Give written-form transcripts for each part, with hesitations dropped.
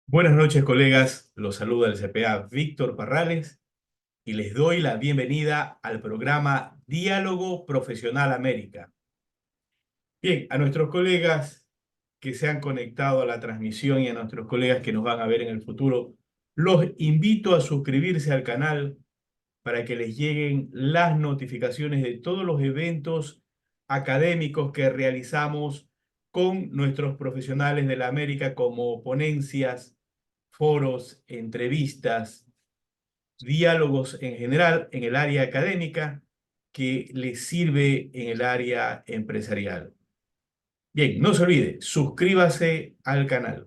Buenas noches, colegas. Los saluda el CPA Víctor Parrales y les doy la bienvenida al programa Diálogo Profesional América. Bien, a nuestros colegas que se han conectado a la transmisión y a nuestros colegas que nos van a ver en el futuro, los invito a suscribirse al canal para que les lleguen las notificaciones de todos los eventos académicos que realizamos con nuestros profesionales de la América, como ponencias, foros, entrevistas, diálogos en general en el área académica que les sirve en el área empresarial. Bien, no se olvide, suscríbase al canal.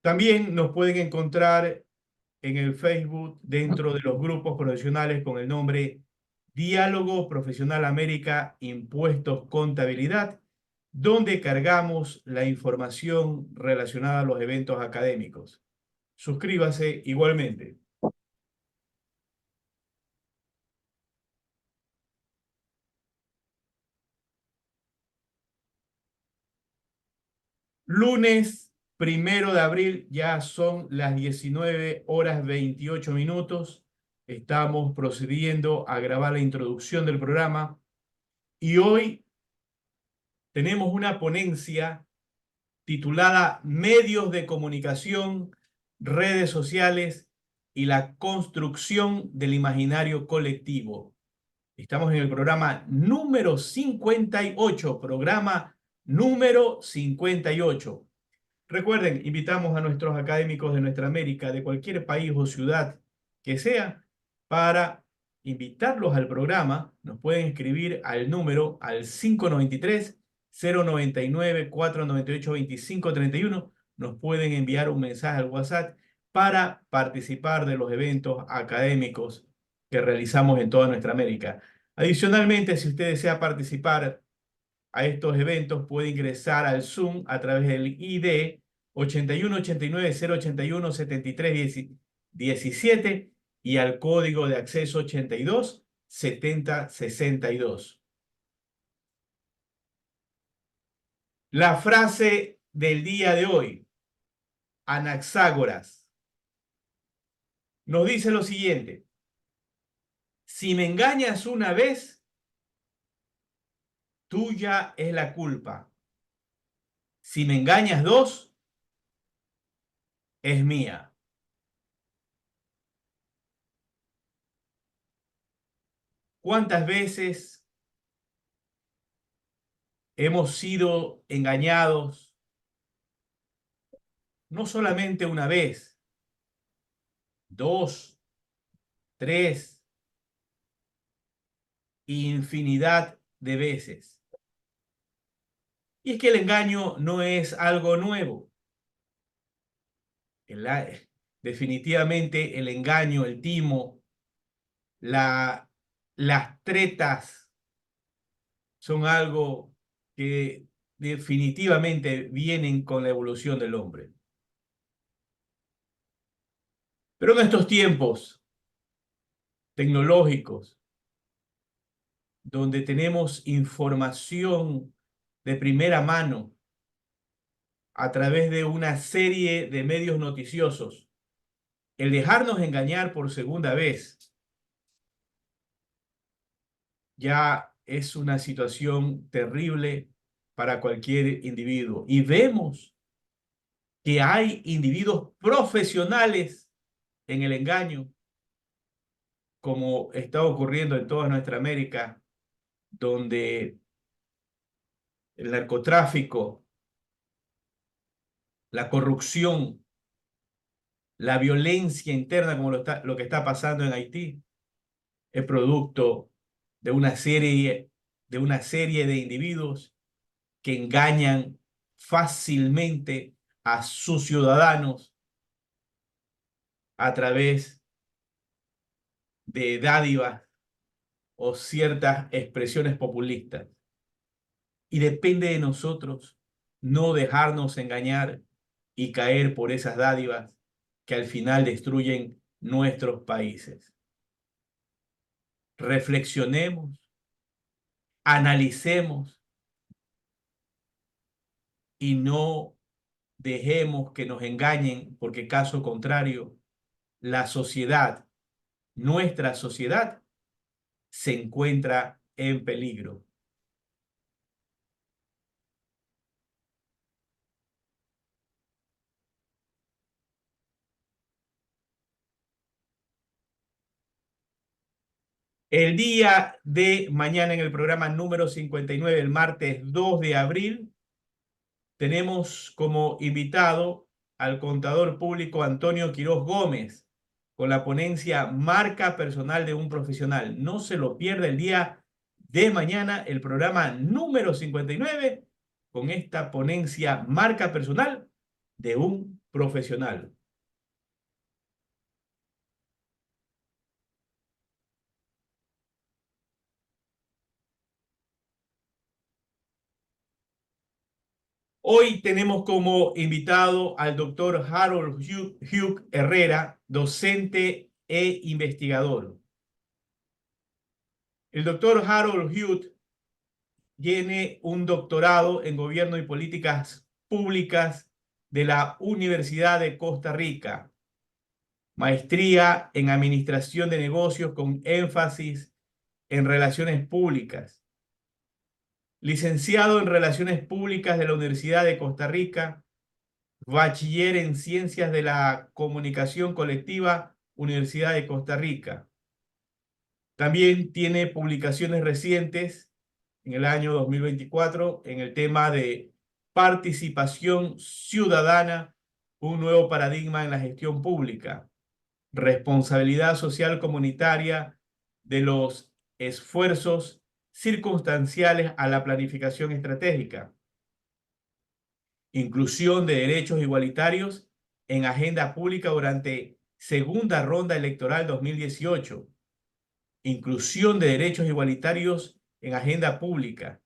También nos pueden encontrar en el Facebook dentro de los grupos profesionales con el nombre Diálogo Profesional América Impuestos Contabilidad, donde cargamos la información relacionada a los eventos académicos. Suscríbase igualmente. Lunes 1 de abril, ya son las 19:28. Estamos procediendo a grabar la introducción del programa y hoy tenemos una ponencia titulada Medios de comunicación, redes sociales y la construcción del imaginario colectivo. Estamos en el programa número 58, programa número 58. Recuerden, invitamos a nuestros académicos de nuestra América, de cualquier país o ciudad que sea, para invitarlos al programa. Nos pueden escribir al número al 593-099-498-2531. Nos pueden enviar un mensaje al WhatsApp para participar de los eventos académicos que realizamos en toda nuestra América. Adicionalmente, si usted desea participar a estos eventos, puede ingresar al Zoom a través del ID 8189-081-7317 y al código de acceso 827062. La frase del día de hoy, Anaxágoras, nos dice lo siguiente: si me engañas una vez, tuya es la culpa. Si me engañas dos, es mía. ¿Cuántas veces hemos sido engañados? No solamente una vez, dos, tres, infinidad de veces. Y es que el engaño no es algo nuevo. El, definitivamente el engaño, el timo, la, las tretas son algo que definitivamente vienen con la evolución del hombre. Pero en estos tiempos tecnológicos, donde tenemos información de primera mano a través de una serie de medios noticiosos, el dejarnos engañar por segunda vez ya es una situación terrible para cualquier individuo. Y vemos que hay individuos profesionales en el engaño, como está ocurriendo en toda nuestra América, donde el narcotráfico, la corrupción, la violencia interna, como lo que está pasando en Haití, es producto de una serie de individuos que engañan fácilmente a sus ciudadanos a través de dádivas o ciertas expresiones populistas. Y depende de nosotros no dejarnos engañar y caer por esas dádivas que al final destruyen nuestros países. Reflexionemos analicemos y no dejemos que nos engañen, porque caso contrario, la sociedad, nuestra sociedad, se encuentra en peligro. El día de mañana en el programa número 59, el martes 2 de abril, tenemos como invitado al contador público Antonio Quiroz Gómez con la ponencia Marca Personal de un Profesional. No se lo pierda el día de mañana, el programa número 59 con esta ponencia Marca Personal de un Profesional. Hoy tenemos como invitado al doctor Harold Hugh Herrera, docente e investigador. El doctor Harold Hugh tiene un doctorado en Gobierno y Políticas Públicas de la Universidad de Costa Rica, maestría en Administración de Negocios con énfasis en Relaciones Públicas, licenciado en Relaciones Públicas de la Universidad de Costa Rica, bachiller en Ciencias de la Comunicación Colectiva, Universidad de Costa Rica. También tiene publicaciones recientes en el año 2024 en el tema de participación ciudadana, un nuevo paradigma en la gestión pública, responsabilidad social comunitaria de los esfuerzos circunstanciales a la planificación estratégica, inclusión de derechos igualitarios en agenda pública durante segunda ronda electoral 2018, inclusión de derechos igualitarios en agenda pública,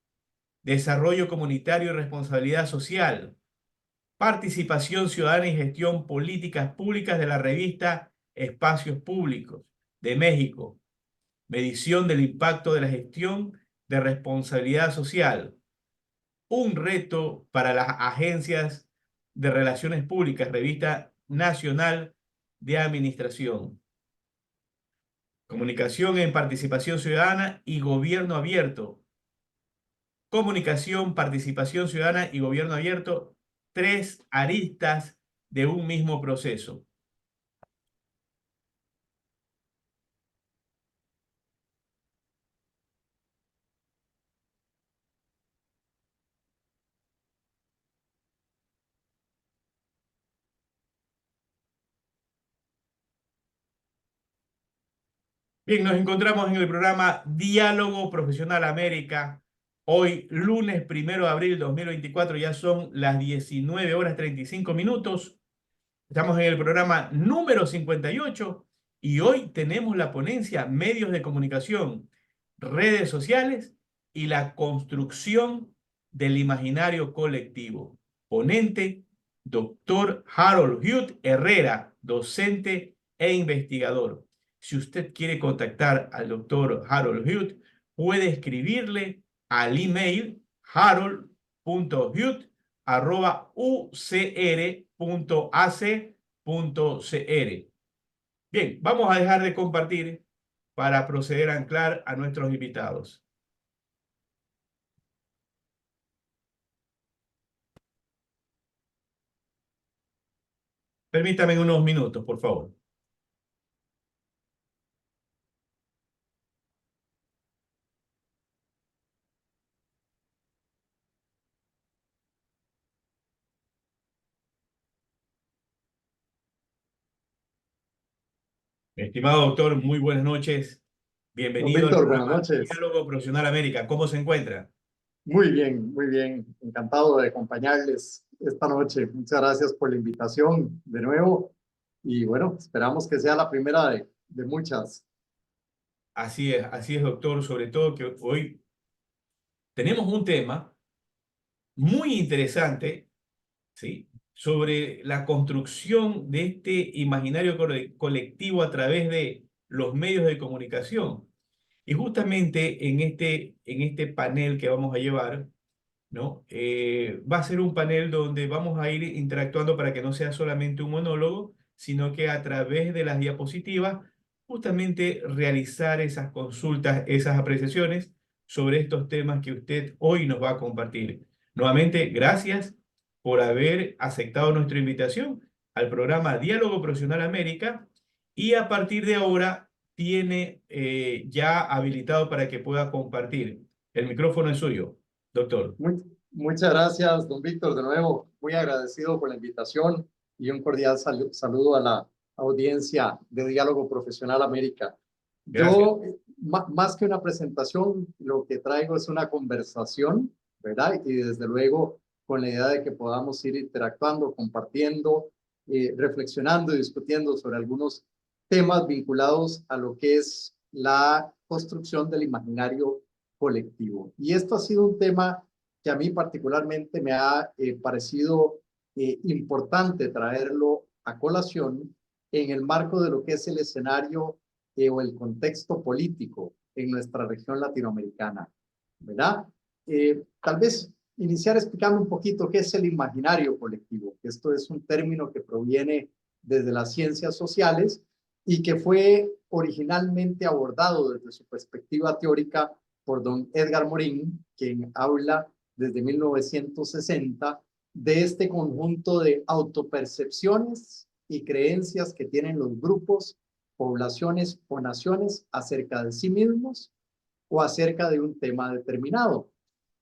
desarrollo comunitario y responsabilidad social, participación ciudadana y gestión políticas públicas de la revista Espacios Públicos de México, medición del impacto de la gestión de responsabilidad social, un reto para las agencias de relaciones públicas, revista nacional de administración, comunicación en participación ciudadana y gobierno abierto, comunicación, participación ciudadana y gobierno abierto, tres aristas de un mismo proceso. Bien, nos encontramos en el programa Diálogo Profesional América. Hoy, lunes 1 de abril 2024, ya son las 19:35. Estamos en el programa número 58 y hoy tenemos la ponencia Medios de Comunicación, Redes Sociales y la Construcción del Imaginario Colectivo. Ponente, doctor Harold Hugh Herrera, docente e investigador. Si usted quiere contactar al doctor Harold Hugh, puede escribirle al email harold.hugh@ucr.ac.cr. Bien, vamos a dejar de compartir para proceder a anclar a nuestros invitados. Permítame unos minutos, por favor. Estimado doctor, muy buenas noches. Don Bienvenido al Víctor, buenas programa noches. Diálogo Profesional América. ¿Cómo se encuentra? Muy bien, muy bien. Encantado de acompañarles esta noche. Muchas gracias por la invitación de nuevo. Y bueno, esperamos que sea la primera de muchas. Así es, doctor. Sobre todo que hoy tenemos un tema muy interesante, ¿sí? Sobre la construcción de este imaginario colectivo a través de los medios de comunicación. Y justamente en este panel que vamos a llevar, ¿no? Va a ser un panel donde vamos a ir interactuando para que no sea solamente un monólogo, sino que a través de las diapositivas, justamente realizar esas consultas, esas apreciaciones sobre estos temas que usted hoy nos va a compartir. Nuevamente, gracias por haber aceptado nuestra invitación al programa Diálogo Profesional América y a partir de ahora tiene ya habilitado para que pueda compartir. El micrófono es suyo, doctor. Muchas gracias, don Víctor, de nuevo, muy agradecido por la invitación y un cordial saludo a la audiencia de Diálogo Profesional América. Gracias. Yo, más que una presentación, lo que traigo es una conversación, ¿verdad? Y desde luego con la idea de que podamos ir interactuando, compartiendo, reflexionando y discutiendo sobre algunos temas vinculados a lo que es la construcción del imaginario colectivo. Y esto ha sido un tema que a mí particularmente me ha parecido importante traerlo a colación en el marco de lo que es el escenario o el contexto político en nuestra región latinoamericana, ¿verdad? Tal vez iniciar explicando un poquito qué es el imaginario colectivo, que esto es un término que proviene desde las ciencias sociales y que fue originalmente abordado desde su perspectiva teórica por don Edgar Morin, quien habla desde 1960 de este conjunto de autopercepciones y creencias que tienen los grupos, poblaciones o naciones acerca de sí mismos o acerca de un tema determinado.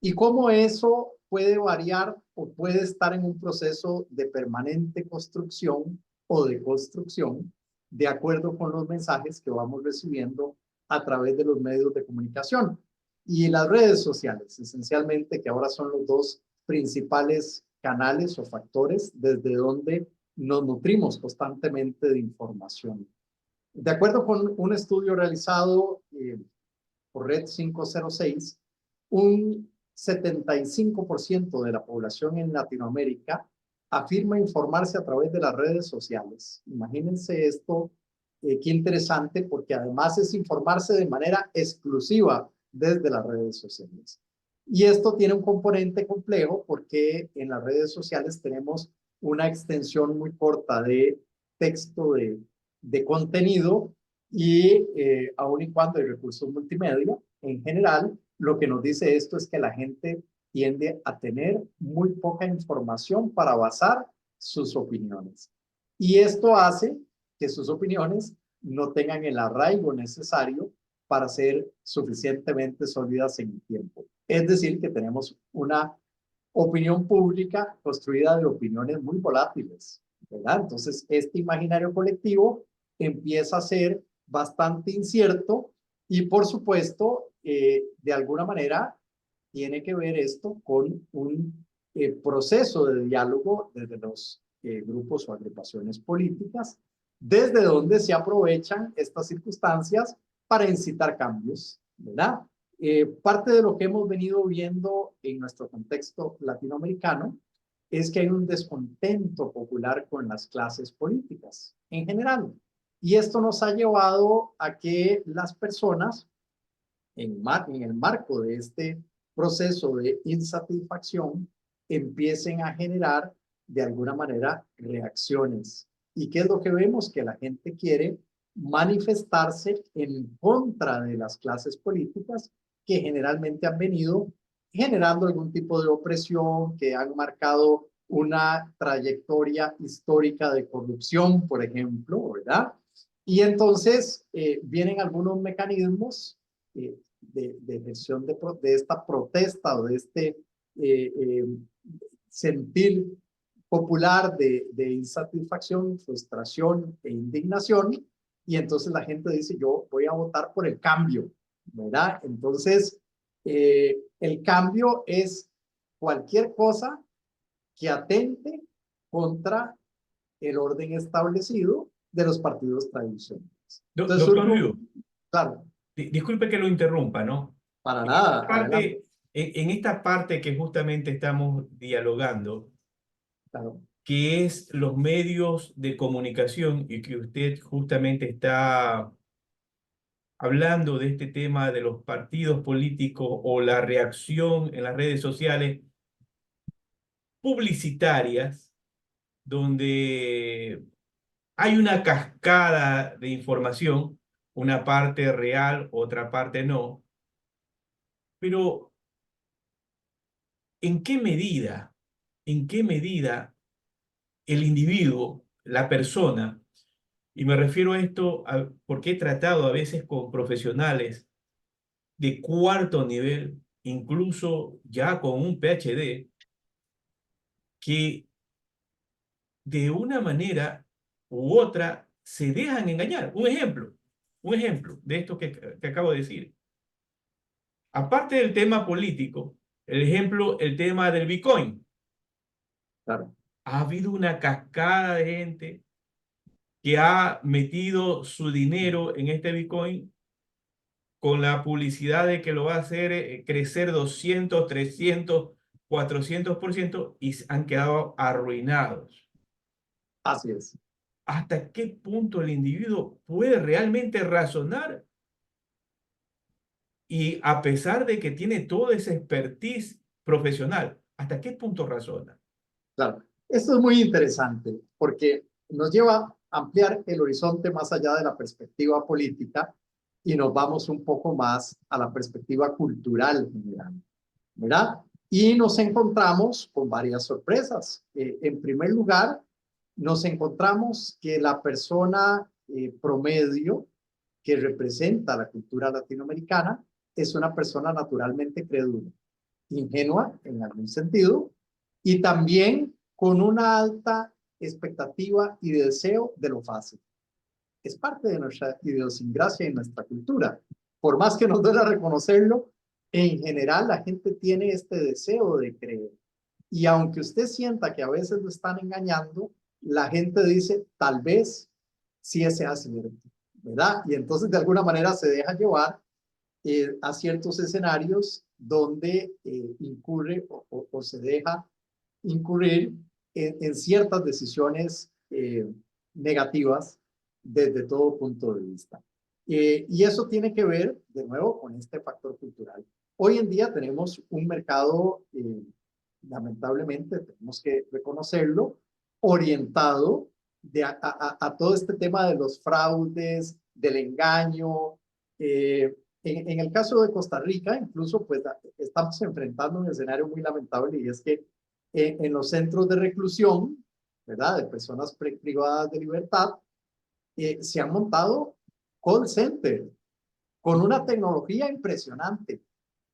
Y cómo eso puede variar o puede estar en un proceso de permanente construcción o de construcción de acuerdo con los mensajes que vamos recibiendo a través de los medios de comunicación y las redes sociales, esencialmente, que ahora son los dos principales canales o factores desde donde nos nutrimos constantemente de información. De acuerdo con un estudio realizado por Red 506, un 75% de la población en Latinoamérica afirma informarse a través de las redes sociales. Imagínense esto, qué interesante, porque además es informarse de manera exclusiva desde las redes sociales. Y esto tiene un componente complejo porque en las redes sociales tenemos una extensión muy corta de texto, de contenido, y aun y cuando hay recursos multimedia, en general, lo que nos dice esto es que la gente tiende a tener muy poca información para basar sus opiniones. Y esto hace que sus opiniones no tengan el arraigo necesario para ser suficientemente sólidas en el tiempo. Es decir, que tenemos una opinión pública construida de opiniones muy volátiles, ¿verdad? Entonces, este imaginario colectivo empieza a ser bastante incierto y, por supuesto, de alguna manera tiene que ver esto con un proceso de diálogo desde los grupos o agrupaciones políticas, desde donde se aprovechan estas circunstancias para incitar cambios, ¿verdad? Parte de lo que hemos venido viendo en nuestro contexto latinoamericano es que hay un descontento popular con las clases políticas en general. Y esto nos ha llevado a que las personas, en el marco de este proceso de insatisfacción, empiecen a generar de alguna manera reacciones. ¿Y qué es lo que vemos? Que la gente quiere manifestarse en contra de las clases políticas que generalmente han venido generando algún tipo de opresión, que han marcado una trayectoria histórica de corrupción, por ejemplo, ¿verdad? Y entonces vienen algunos mecanismos de ejerción de esta protesta o de este sentir popular de insatisfacción, frustración e indignación, y entonces la gente dice, yo voy a votar por el cambio, ¿verdad? Entonces, el cambio es cualquier cosa que atente contra el orden establecido de los partidos tradicionales. Entonces Doctor surge Liu, claro, disculpe que lo interrumpa, ¿no? para En esta nada, adelante, parte, en esta parte que justamente estamos dialogando, claro. que es los medios de comunicación y que usted justamente está hablando de este tema de los partidos políticos o la reacción en las redes sociales publicitarias, donde hay una cascada de información, una parte real, otra parte no, pero en qué medida el individuo, la persona, y me refiero a esto porque he tratado a veces con profesionales de cuarto nivel, incluso ya con un PhD, que de una manera u otra se dejan engañar. Un ejemplo de esto que acabo de decir. Aparte del tema político, el ejemplo, el tema del Bitcoin. Claro, Ha habido una cascada de gente que ha metido su dinero en este Bitcoin con la publicidad de que lo va a hacer crecer 200, 300, 400% y han quedado arruinados. así es. ¿Hasta qué punto el individuo puede realmente razonar y a pesar de que tiene toda esa expertise profesional, hasta qué punto razona? Claro, esto es muy interesante porque nos lleva a ampliar el horizonte más allá de la perspectiva política y nos vamos un poco más a la perspectiva cultural general, ¿verdad? Y nos encontramos con varias sorpresas. En primer lugar, nos encontramos que la persona promedio que representa la cultura latinoamericana es una persona naturalmente crédula, ingenua en algún sentido, y también con una alta expectativa y deseo de lo fácil. Es parte de nuestra idiosincrasia y nuestra cultura. Por más que nos duela reconocerlo, en general la gente tiene este deseo de creer. Y aunque usted sienta que a veces lo están engañando, la gente dice, tal vez sí sea cierto, ¿verdad? Y entonces de alguna manera se deja llevar a ciertos escenarios donde incurre o se deja incurrir en ciertas decisiones negativas desde todo punto de vista. Y eso tiene que ver, de nuevo, con este factor cultural. Hoy en día tenemos un mercado, lamentablemente, tenemos que reconocerlo, orientado a todo este tema de los fraudes, del engaño. En el caso de Costa Rica, incluso, pues estamos enfrentando un escenario muy lamentable y es que en los centros de reclusión, ¿verdad? De personas privadas de libertad, se han montado call centers con una tecnología impresionante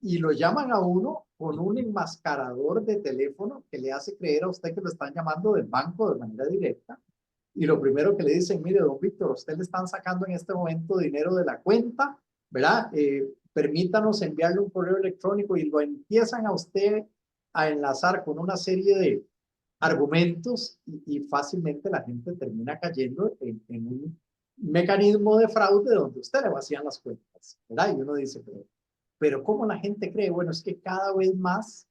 y lo llaman a uno con un enmascarador de teléfono que le hace creer a usted que lo están llamando del banco de manera directa. Y lo primero que le dicen, mire, don Víctor, a usted le están sacando en este momento dinero de la cuenta, ¿verdad? Permítanos enviarle un correo electrónico y lo empiezan a usted a enlazar con una serie de argumentos y fácilmente la gente termina cayendo en un mecanismo de fraude donde usted le vacían las cuentas, ¿verdad? Y uno dice, pero ¿cómo la gente cree? Bueno, es que cada vez más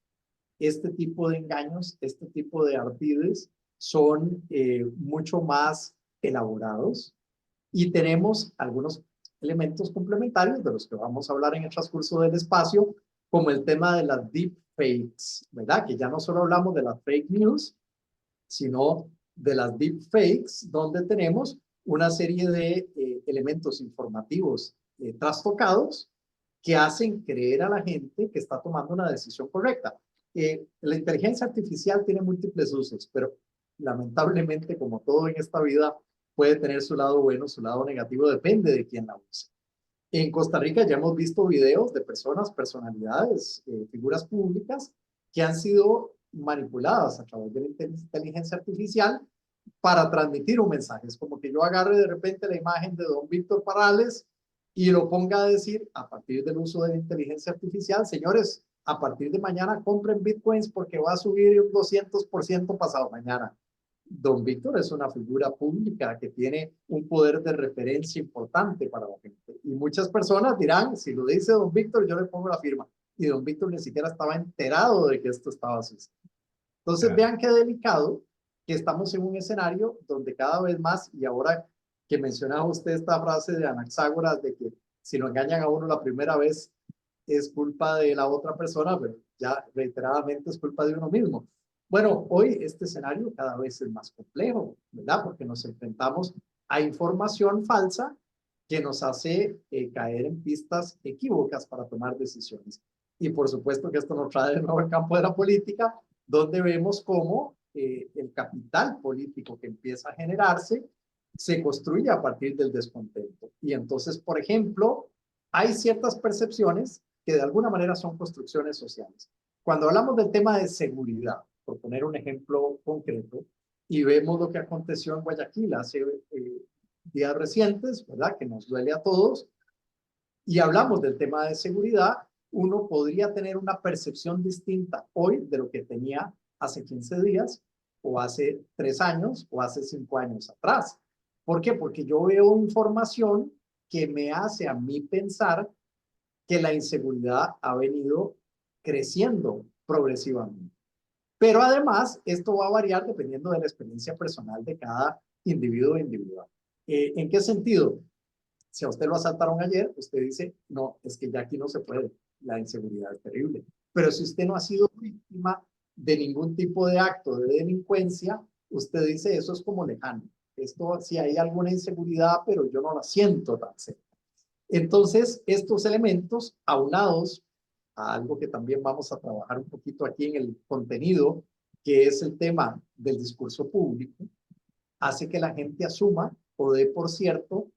este tipo de engaños, este tipo de ardides son mucho más elaborados y tenemos algunos elementos complementarios de los que vamos a hablar en el transcurso del espacio, como el tema de las deepfakes, ¿verdad? Que ya no solo hablamos de las fake news, sino de las deepfakes, donde tenemos una serie de elementos informativos trastocados que hacen creer a la gente que está tomando una decisión correcta. La inteligencia artificial tiene múltiples usos, pero lamentablemente, como todo en esta vida, puede tener su lado bueno, su lado negativo, depende de quién la use. En Costa Rica ya hemos visto videos de personas, personalidades, figuras públicas que han sido manipuladas a través de la inteligencia artificial para transmitir un mensaje. Es como que yo agarre de repente la imagen de don Víctor Parrales y lo ponga a decir a partir del uso de la inteligencia artificial, señores, a partir de mañana compren bitcoins porque va a subir un 200% pasado mañana. Don Víctor es una figura pública que tiene un poder de referencia importante para la gente. Y muchas personas dirán, si lo dice don Víctor, yo le pongo la firma. Y don Víctor ni siquiera estaba enterado de que esto estaba sucediendo. Entonces, Claro. vean qué delicado que estamos en un escenario donde cada vez más, y ahora que mencionaba usted esta frase de Anaxágoras de que Si lo engañan a uno la primera vez, es culpa de la otra persona, pero ya reiteradamente es culpa de uno mismo. Bueno, hoy este escenario cada vez es más complejo, ¿verdad? Porque nos enfrentamos a información falsa que nos hace caer en pistas equívocas para tomar decisiones. Y por supuesto que esto nos trae de nuevo al campo de la política, donde vemos cómo el capital político que empieza a generarse se construye a partir del descontento. Y entonces, por ejemplo, hay ciertas percepciones que de alguna manera son construcciones sociales. Cuando hablamos del tema de seguridad, por poner un ejemplo concreto, y vemos lo que aconteció en Guayaquil hace días recientes, ¿verdad? Que nos duele a todos, y hablamos del tema de seguridad, uno podría tener una percepción distinta hoy de lo que tenía hace 15 días, o hace 3 años, o hace 5 años atrás. ¿Por qué? Porque yo veo información que me hace a mí pensar que la inseguridad ha venido creciendo progresivamente. Pero además, esto va a variar dependiendo de la experiencia personal de cada individuo individual. ¿En qué sentido? Si a usted lo asaltaron ayer, usted dice, no, es que ya aquí no se puede, la inseguridad es terrible. Pero si usted no ha sido víctima de ningún tipo de acto de delincuencia, usted dice, eso es como lejano. Esto, si hay alguna inseguridad, pero yo no la siento tan cerca. Entonces, estos elementos, aunados a algo que también vamos a trabajar un poquito aquí en el contenido, que es el tema del discurso público, hace que la gente asuma o dé por cierto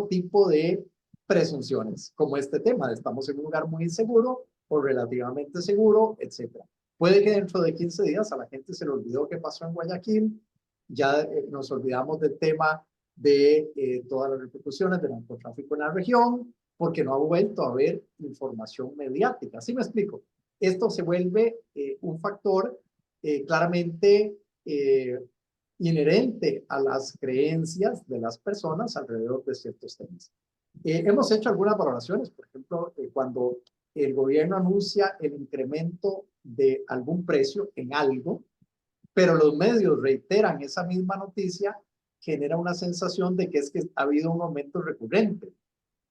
tipo de presunciones, como este tema de estamos en un lugar muy inseguro o relativamente seguro, etcétera. Puede que dentro de 15 días a la gente se le olvidó qué pasó en Guayaquil, ya nos olvidamos del tema de todas las repercusiones del narcotráfico en la región, porque no ha vuelto a haber información mediática. ¿Sí me explico? Esto se vuelve un factor claramente inherente a las creencias de las personas alrededor de ciertos temas. Hemos hecho algunas valoraciones, por ejemplo, cuando el gobierno anuncia el incremento de algún precio en algo, pero los medios reiteran esa misma noticia, genera una sensación de que es que ha habido un aumento recurrente.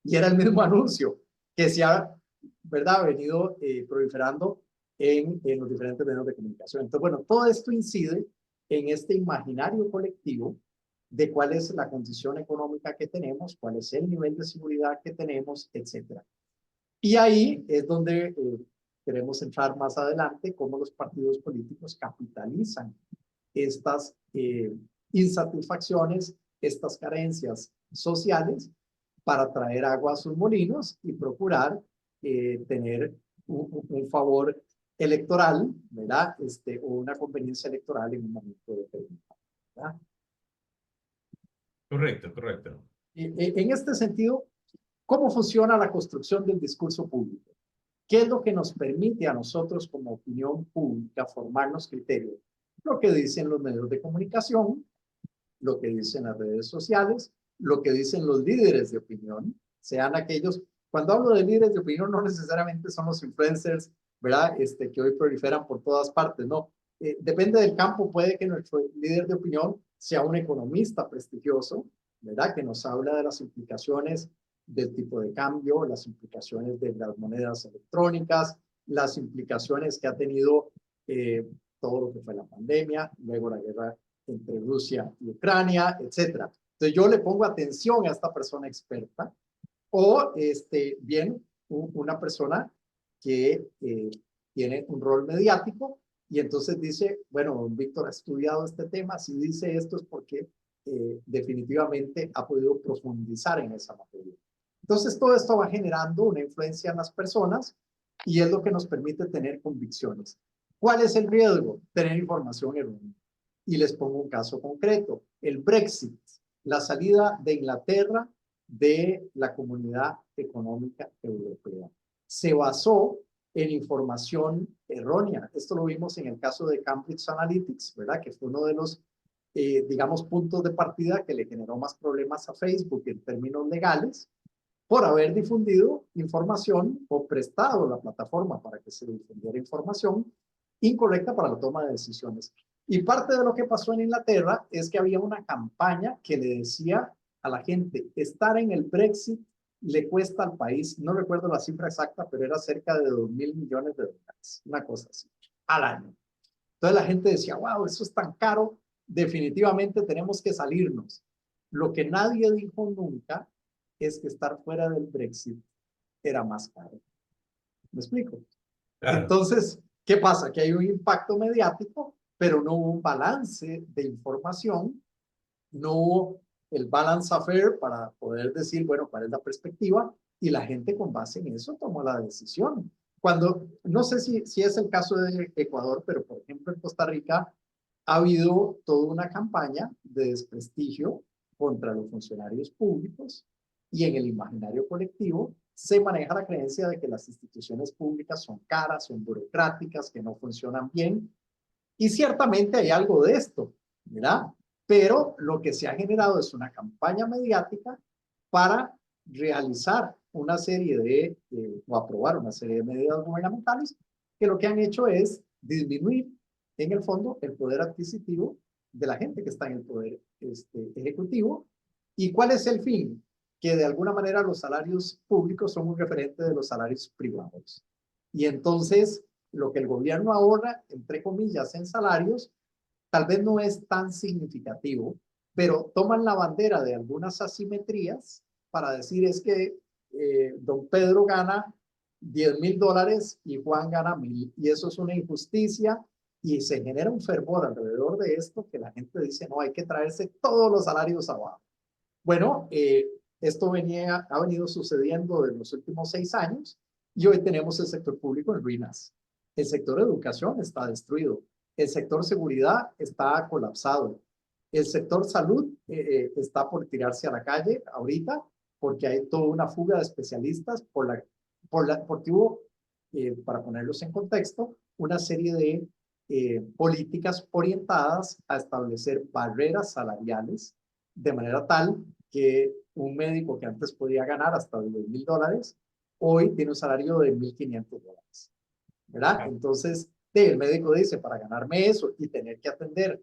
Y era el mismo anuncio que se ha, ¿verdad?, venido proliferando en los diferentes medios de comunicación. Entonces, bueno, todo esto incide en este imaginario colectivo de cuál es la condición económica que tenemos, cuál es el nivel de seguridad que tenemos, etcétera. Y ahí es donde queremos entrar más adelante, cómo los partidos políticos capitalizan estas insatisfacciones, estas carencias sociales para traer agua a sus molinos y procurar tener un favor electoral, ¿verdad? O una conveniencia electoral en un momento determinado, ¿verdad? Correcto, correcto. En este sentido, ¿cómo funciona la construcción del discurso público? ¿Qué es lo que nos permite a nosotros como opinión pública formarnos criterios? Lo que dicen los medios de comunicación, lo que dicen las redes sociales, lo que dicen los líderes de opinión, sean aquellos, cuando hablo de líderes de opinión no necesariamente son los influencers, ¿verdad? Que hoy proliferan por todas partes, no. Depende del campo, puede que nuestro líder de opinión sea un economista prestigioso, ¿verdad? Que nos habla de las implicaciones del tipo de cambio, las implicaciones de las monedas electrónicas, las implicaciones que ha tenido todo lo que fue la pandemia, luego la guerra entre Rusia y Ucrania, etcétera. Entonces yo le pongo atención a esta persona experta o bien una persona que tiene un rol mediático y entonces dice, bueno, Víctor ha estudiado este tema, si dice esto es porque definitivamente ha podido profundizar en esa materia. Entonces todo esto va generando una influencia en las personas y es lo que nos permite tener convicciones. ¿Cuál es el riesgo? Tener información errónea. Y les pongo un caso concreto, el Brexit, la salida de Inglaterra de la Comunidad Económica Europea. Se basó en información errónea. Esto lo vimos en el caso de Cambridge Analytics, ¿verdad? Que fue uno de los, digamos, puntos de partida que le generó más problemas a Facebook en términos legales por haber difundido información o prestado la plataforma para que se difundiera información incorrecta para la toma de decisiones. Y parte de lo que pasó en Inglaterra es que había una campaña que le decía a la gente, estar en el Brexit le cuesta al país, no recuerdo la cifra exacta, pero era cerca de 2.000 millones de dólares, una cosa así, al año. Entonces la gente decía, wow, eso es tan caro, definitivamente tenemos que salirnos. Lo que nadie dijo nunca es que estar fuera del Brexit era más caro. ¿Me explico? Claro, Entonces, ¿qué pasa? Que hay un impacto mediático, pero no hubo un balance de información, no hubo el balance affair para poder decir, bueno, cuál es la perspectiva, y la gente con base en eso tomó la decisión. Cuando, no sé si es el caso de Ecuador, pero por ejemplo en Costa Rica ha habido toda una campaña de desprestigio contra los funcionarios públicos y en el imaginario colectivo se maneja la creencia de que las instituciones públicas son caras, son burocráticas, que no funcionan bien. Y ciertamente hay algo de esto, ¿verdad? Pero lo que se ha generado es una campaña mediática para realizar una serie o aprobar una serie de medidas gubernamentales que lo que han hecho es disminuir en el fondo el poder adquisitivo de la gente que está en el poder ejecutivo. ¿Y cuál es el fin? Que de alguna manera los salarios públicos son un referente de los salarios privados. Y entonces lo que el gobierno ahorra, entre comillas, en salarios, tal vez no es tan significativo, pero toman la bandera de algunas asimetrías para decir es que don Pedro gana 10.000 dólares y Juan gana 1.000, y eso es una injusticia, y se genera un fervor alrededor de esto que la gente dice, no, hay que traerse todos los salarios abajo. Bueno, esto ha venido sucediendo en los últimos 6 años y hoy tenemos el sector público en ruinas. El sector educación está destruido. El sector seguridad está colapsado. El sector salud está por tirarse a la calle ahorita porque hay toda una fuga de especialistas porque hubo, para ponerlos en contexto, una serie de políticas orientadas a establecer barreras salariales de manera tal que un médico que antes podía ganar hasta 10.000 dólares, hoy tiene un salario de 1.500 dólares, ¿verdad? claro. Entonces, el médico dice, para ganarme eso y tener que atender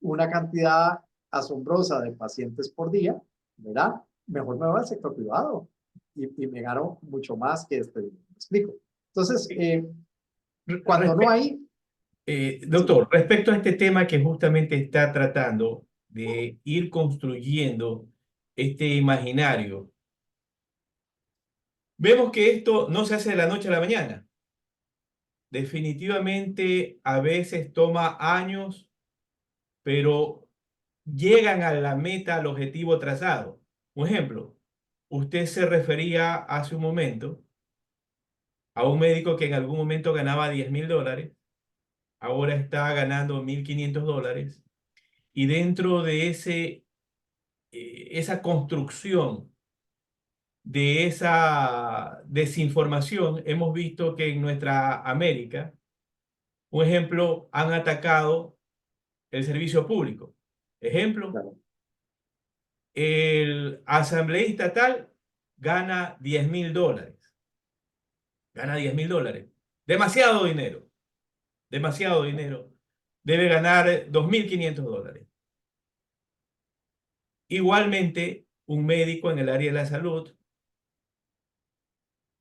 una cantidad asombrosa de pacientes por día, ¿verdad? Mejor me voy al sector privado y me gano mucho más que este. ¿Me explico? Entonces, cuando no Respe- hay, sí, doctor, respecto a este tema que justamente está tratando de ir construyendo este imaginario, vemos que esto no se hace de la noche a la mañana. Definitivamente a veces toma años, pero llegan a la meta, al objetivo trazado. Por ejemplo, usted se refería hace un momento a un médico que en algún momento ganaba 10.000 dólares, ahora está ganando 1.500 dólares, y dentro de esa construcción de esa desinformación, hemos visto que en nuestra América, un ejemplo, han atacado el servicio público. Ejemplo, claro, el asambleísta tal gana 10.000 dólares. Gana 10.000 dólares. Demasiado dinero. Demasiado dinero. Debe ganar 2.500 dólares. Igualmente, un médico en el área de la salud,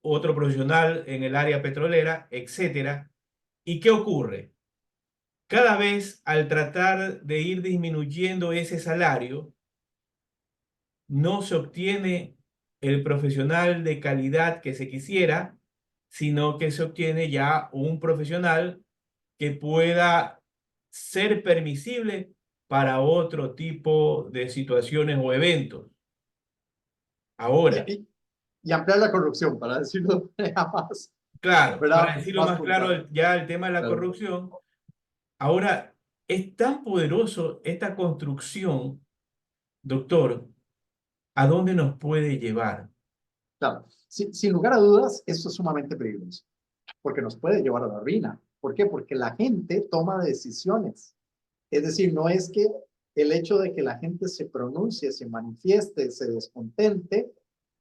otro profesional en el área petrolera, etcétera. ¿Y qué ocurre? Cada vez al tratar de ir disminuyendo ese salario, no se obtiene el profesional de calidad que se quisiera, sino que se obtiene ya un profesional que pueda ser permisible para otro tipo de situaciones o eventos. y, Ahora, y, y ampliar la corrupción, para decirlo de manera más, claro, para ¿verdad? decirlo Más más claro, puntual. ya el tema de la Claro. corrupción, ahora es tan poderoso esta construcción, doctor, ¿a dónde nos puede llevar? Claro, sin lugar a dudas, esto es sumamente peligroso, porque nos puede llevar a la ruina. ¿Por qué? Porque la gente toma decisiones. Es decir, no es que el hecho de que la gente se pronuncie, se manifieste, se descontente,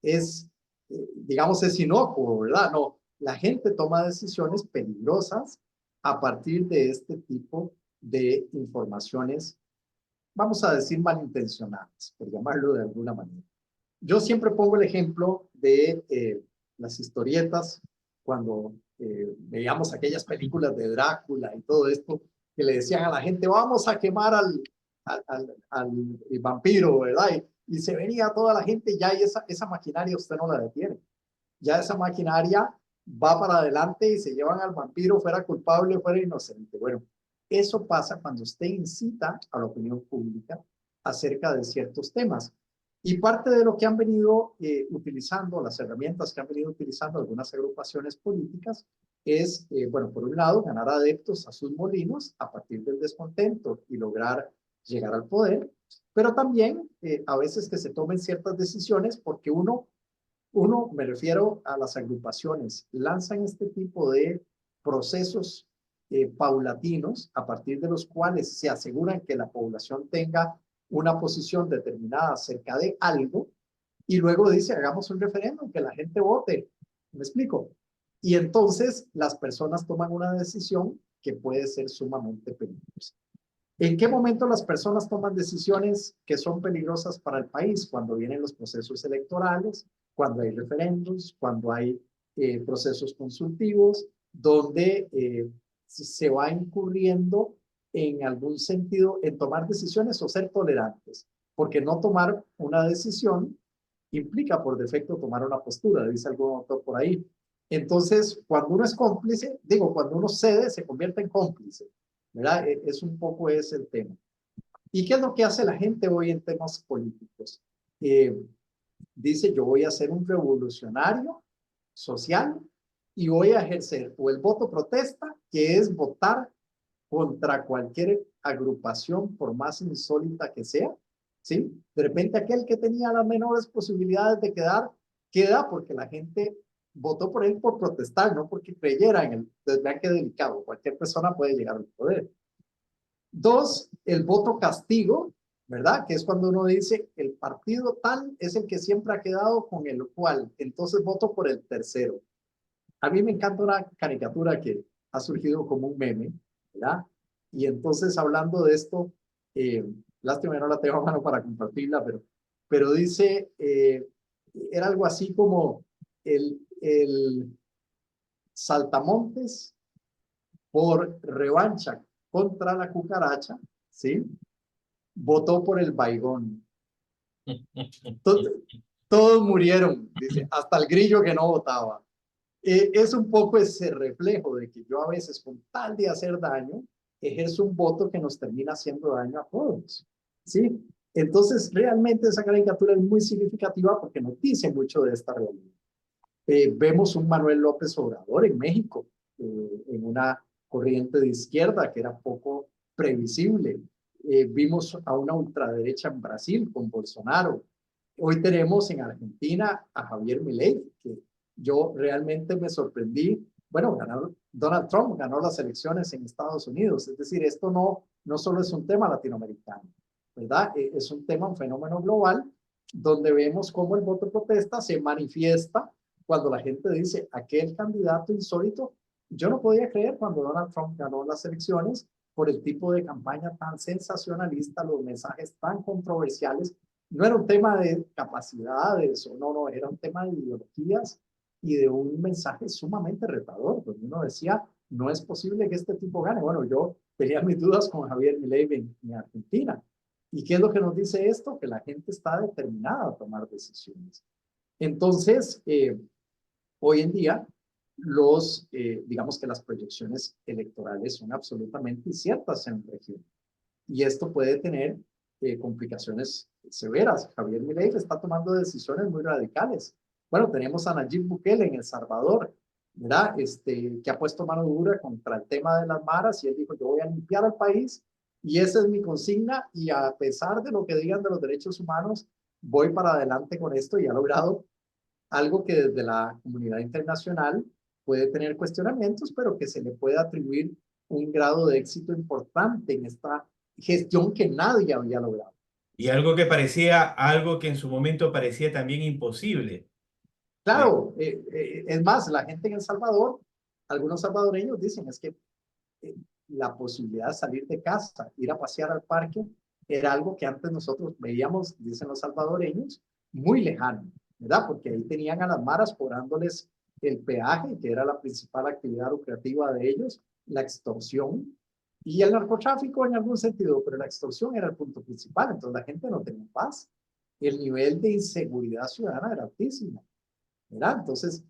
es, digamos, es inocuo, ¿verdad? No, la gente toma decisiones peligrosas a partir de este tipo de informaciones, vamos a decir malintencionadas, por llamarlo de alguna manera. Yo siempre pongo el ejemplo de las historietas, cuando veíamos aquellas películas de Drácula y todo esto, que le decían a la gente, vamos a quemar al vampiro, ¿verdad? Y se venía toda la gente ya, y esa maquinaria usted no la detiene. Ya esa maquinaria va para adelante y se llevan al vampiro, fuera culpable o fuera inocente. Bueno, eso pasa cuando usted incita a la opinión pública acerca de ciertos temas. Y parte de lo que han venido utilizando, las herramientas que han venido utilizando algunas agrupaciones políticas, es, bueno, por un lado, ganar adeptos a sus molinos a partir del descontento y lograr llegar al poder, pero también a veces que se tomen ciertas decisiones porque me refiero a las agrupaciones, lanzan este tipo de procesos paulatinos a partir de los cuales se aseguran que la población tenga una posición determinada acerca de algo y luego dice, hagamos un referéndum, que la gente vote. ¿Me explico? Y entonces las personas toman una decisión que puede ser sumamente peligrosa. ¿En qué momento las personas toman decisiones que son peligrosas para el país? Cuando vienen los procesos electorales, cuando hay referendos, cuando hay procesos consultivos, donde se va incurriendo en algún sentido en tomar decisiones o ser tolerantes, porque no tomar una decisión implica por defecto tomar una postura, dice algún autor por ahí. Entonces, cuando uno es cómplice, digo, cuando uno cede, se convierte en cómplice, ¿verdad? Es un poco ese el tema. ¿Y qué es lo que hace la gente hoy en temas políticos? Eh, Dice, yo voy a ser un revolucionario social y voy a ejercer o el voto protesta, que es votar contra cualquier agrupación, por más insólita que sea, ¿sí? De repente aquel que tenía las menores posibilidades de quedar, queda porque la gente votó por él por protestar, no porque creyera en él. Entonces, vean qué delicado, cualquier persona puede llegar al poder. Dos, el voto castigo, ¿verdad? Que es cuando uno dice, el partido tal es el que siempre ha quedado con el cual, entonces voto por el tercero. A mí me encanta una caricatura que ha surgido como un meme, ¿verdad? Y entonces hablando de esto, eh, lástima que no la tengo a mano para compartirla, pero dice, era algo así como el saltamontes por revancha contra la cucaracha, ¿sí? Votó por el baigón. Todos, todos murieron, dice, hasta el grillo que no votaba. Es un poco ese reflejo de que yo a veces con tal de hacer daño, ejerzo un voto que nos termina haciendo daño a todos, ¿sí? Entonces, realmente esa caricatura es muy significativa porque nos dice mucho de esta realidad. Vemos un Manuel López Obrador en México, en una corriente de izquierda que era poco previsible. Vimos a una ultraderecha en Brasil con Bolsonaro. Hoy tenemos en Argentina a Javier Milei, que yo realmente me sorprendí. Bueno, Donald Trump ganó las elecciones en Estados Unidos. Es decir, esto no solo es un tema latinoamericano, ¿verdad? Es un tema, un fenómeno global, donde vemos cómo el voto protesta se manifiesta cuando la gente dice, aquel candidato insólito, yo no podía creer cuando Donald Trump ganó las elecciones por el tipo de campaña tan sensacionalista, los mensajes tan controversiales. No era un tema de capacidades o no, era un tema de ideologías y de un mensaje sumamente retador, donde uno decía, no es posible que este tipo gane. Bueno, yo tenía mis dudas con Javier Milei en Argentina. ¿Y qué es lo que nos dice esto? Que la gente está determinada a tomar decisiones. Entonces, hoy en día, digamos que las proyecciones electorales son absolutamente inciertas en la región. Y esto puede tener complicaciones severas. Javier Milei está tomando decisiones muy radicales. Bueno, tenemos a Nayib Bukele en El Salvador, ¿verdad? Que ha puesto mano dura contra el tema de las maras y él dijo, yo voy a limpiar al país y esa es mi consigna y a pesar de lo que digan de los derechos humanos, voy para adelante con esto y ha logrado algo que desde la comunidad internacional puede tener cuestionamientos, pero que se le puede atribuir un grado de éxito importante en esta gestión que nadie había logrado. Y algo que parecía, algo que en su momento parecía también imposible. Eh, Claro, es más, la gente en El Salvador, algunos salvadoreños dicen es que eh, la posibilidad de salir de casa, ir a pasear al parque, era algo que antes nosotros veíamos, dicen los salvadoreños, muy lejano, ¿verdad? Porque ahí tenían a las maras cobrándoles el peaje, que era la principal actividad lucrativa de ellos, la extorsión y el narcotráfico en algún sentido, pero la extorsión era el punto principal, entonces la gente no tenía paz. El nivel de inseguridad ciudadana era altísimo, ¿verdad? Entonces,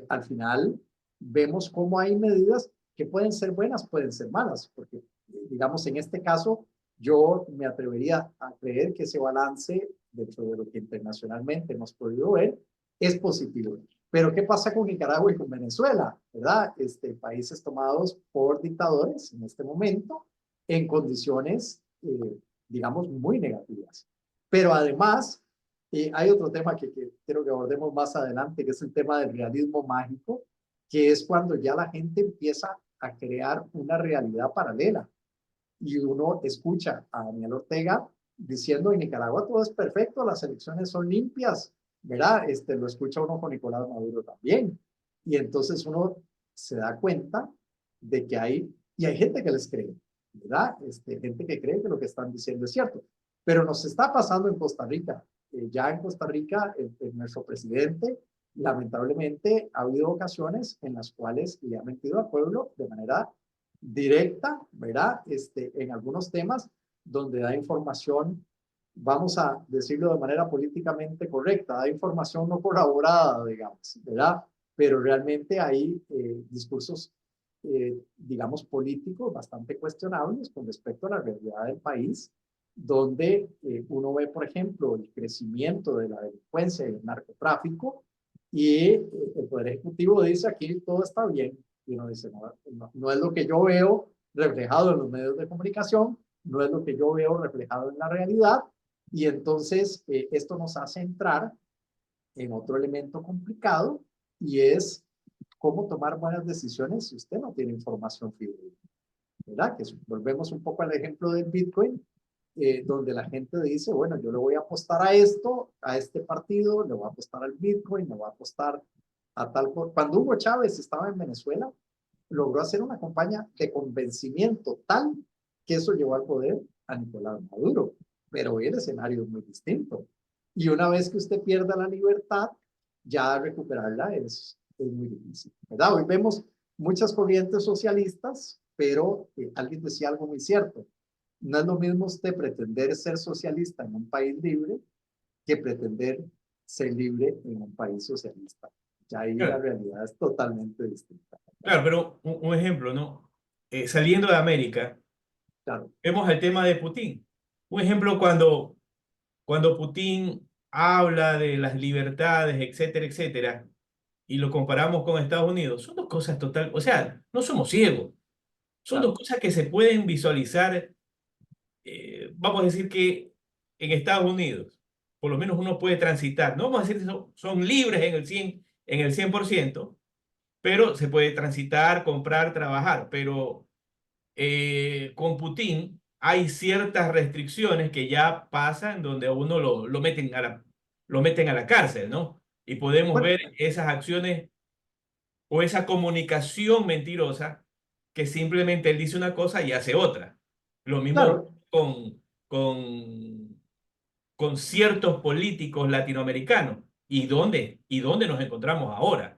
al final vemos cómo hay medidas que pueden ser buenas, pueden ser malas, porque digamos en este caso yo me atrevería a creer que ese balance dentro de lo que internacionalmente hemos podido ver es positivo. Pero ¿qué pasa con Nicaragua y con Venezuela? ¿Verdad? Países tomados por dictadores en este momento en condiciones, digamos, muy negativas. Pero además, hay otro tema que quiero que abordemos más adelante, que es el tema del realismo mágico, que es cuando ya la gente empieza a crear una realidad paralela. Y uno escucha a Daniel Ortega diciendo en Nicaragua todo es perfecto, las elecciones son limpias, ¿verdad? Lo escucha uno con Nicolás Maduro también. Y entonces uno se da cuenta de que hay gente que les cree, ¿verdad? Gente que cree que lo que están diciendo es cierto. Pero nos está pasando en Costa Rica. Ya en Costa Rica, nuestro presidente, lamentablemente, ha habido ocasiones en las cuales le ha mentido al pueblo de manera directa, ¿verdad? En algunos temas donde da información, vamos a decirlo de manera políticamente correcta, da información no corroborada, digamos, ¿verdad? Pero realmente hay discursos, digamos, políticos bastante cuestionables con respecto a la realidad del país, donde uno ve, por ejemplo, el crecimiento de la delincuencia y el narcotráfico, y el Poder Ejecutivo dice aquí todo está bien, y uno dice, no es lo que yo veo reflejado en los medios de comunicación, no es lo que yo veo reflejado en la realidad, y entonces esto nos hace entrar en otro elemento complicado, y es cómo tomar buenas decisiones si usted no tiene información fidedigna, ¿verdad? Que volvemos un poco al ejemplo del Bitcoin, donde la gente dice, bueno, yo le voy a apostar a esto, a este partido, le voy a apostar al Bitcoin, le voy a apostar a tal... Cuando Hugo Chávez estaba en Venezuela, logró hacer una campaña de convencimiento tal que eso llevó al poder a Nicolás Maduro, pero hoy el escenario es muy distinto. Y una vez que usted pierda la libertad, ya recuperarla es muy difícil, ¿verdad? Hoy vemos muchas corrientes socialistas, pero alguien decía algo muy cierto. No es lo mismo usted pretender ser socialista en un país libre que pretender ser libre en un país socialista. Ya ahí la Claro, realidad es totalmente distinta. claro, pero un ejemplo, ¿no? Saliendo de América, Claro, vemos el tema de Putin. Un ejemplo cuando Putin habla de las libertades, etcétera, etcétera, y lo comparamos con Estados Unidos, son dos cosas total, o sea, no somos ciegos, son dos claro, cosas que se pueden visualizar. Vamos a decir que en Estados Unidos, por lo menos uno puede transitar, no vamos a decir que son libres en el 100%, pero se puede transitar, comprar, trabajar, pero con Putin hay ciertas restricciones que ya pasan donde a uno lo meten a la cárcel, ¿no? Y podemos bueno, ver esas acciones o esa comunicación mentirosa que simplemente él dice una cosa y hace otra. Lo mismo claro, con, con ciertos políticos latinoamericanos. ¿Y dónde nos encontramos ahora,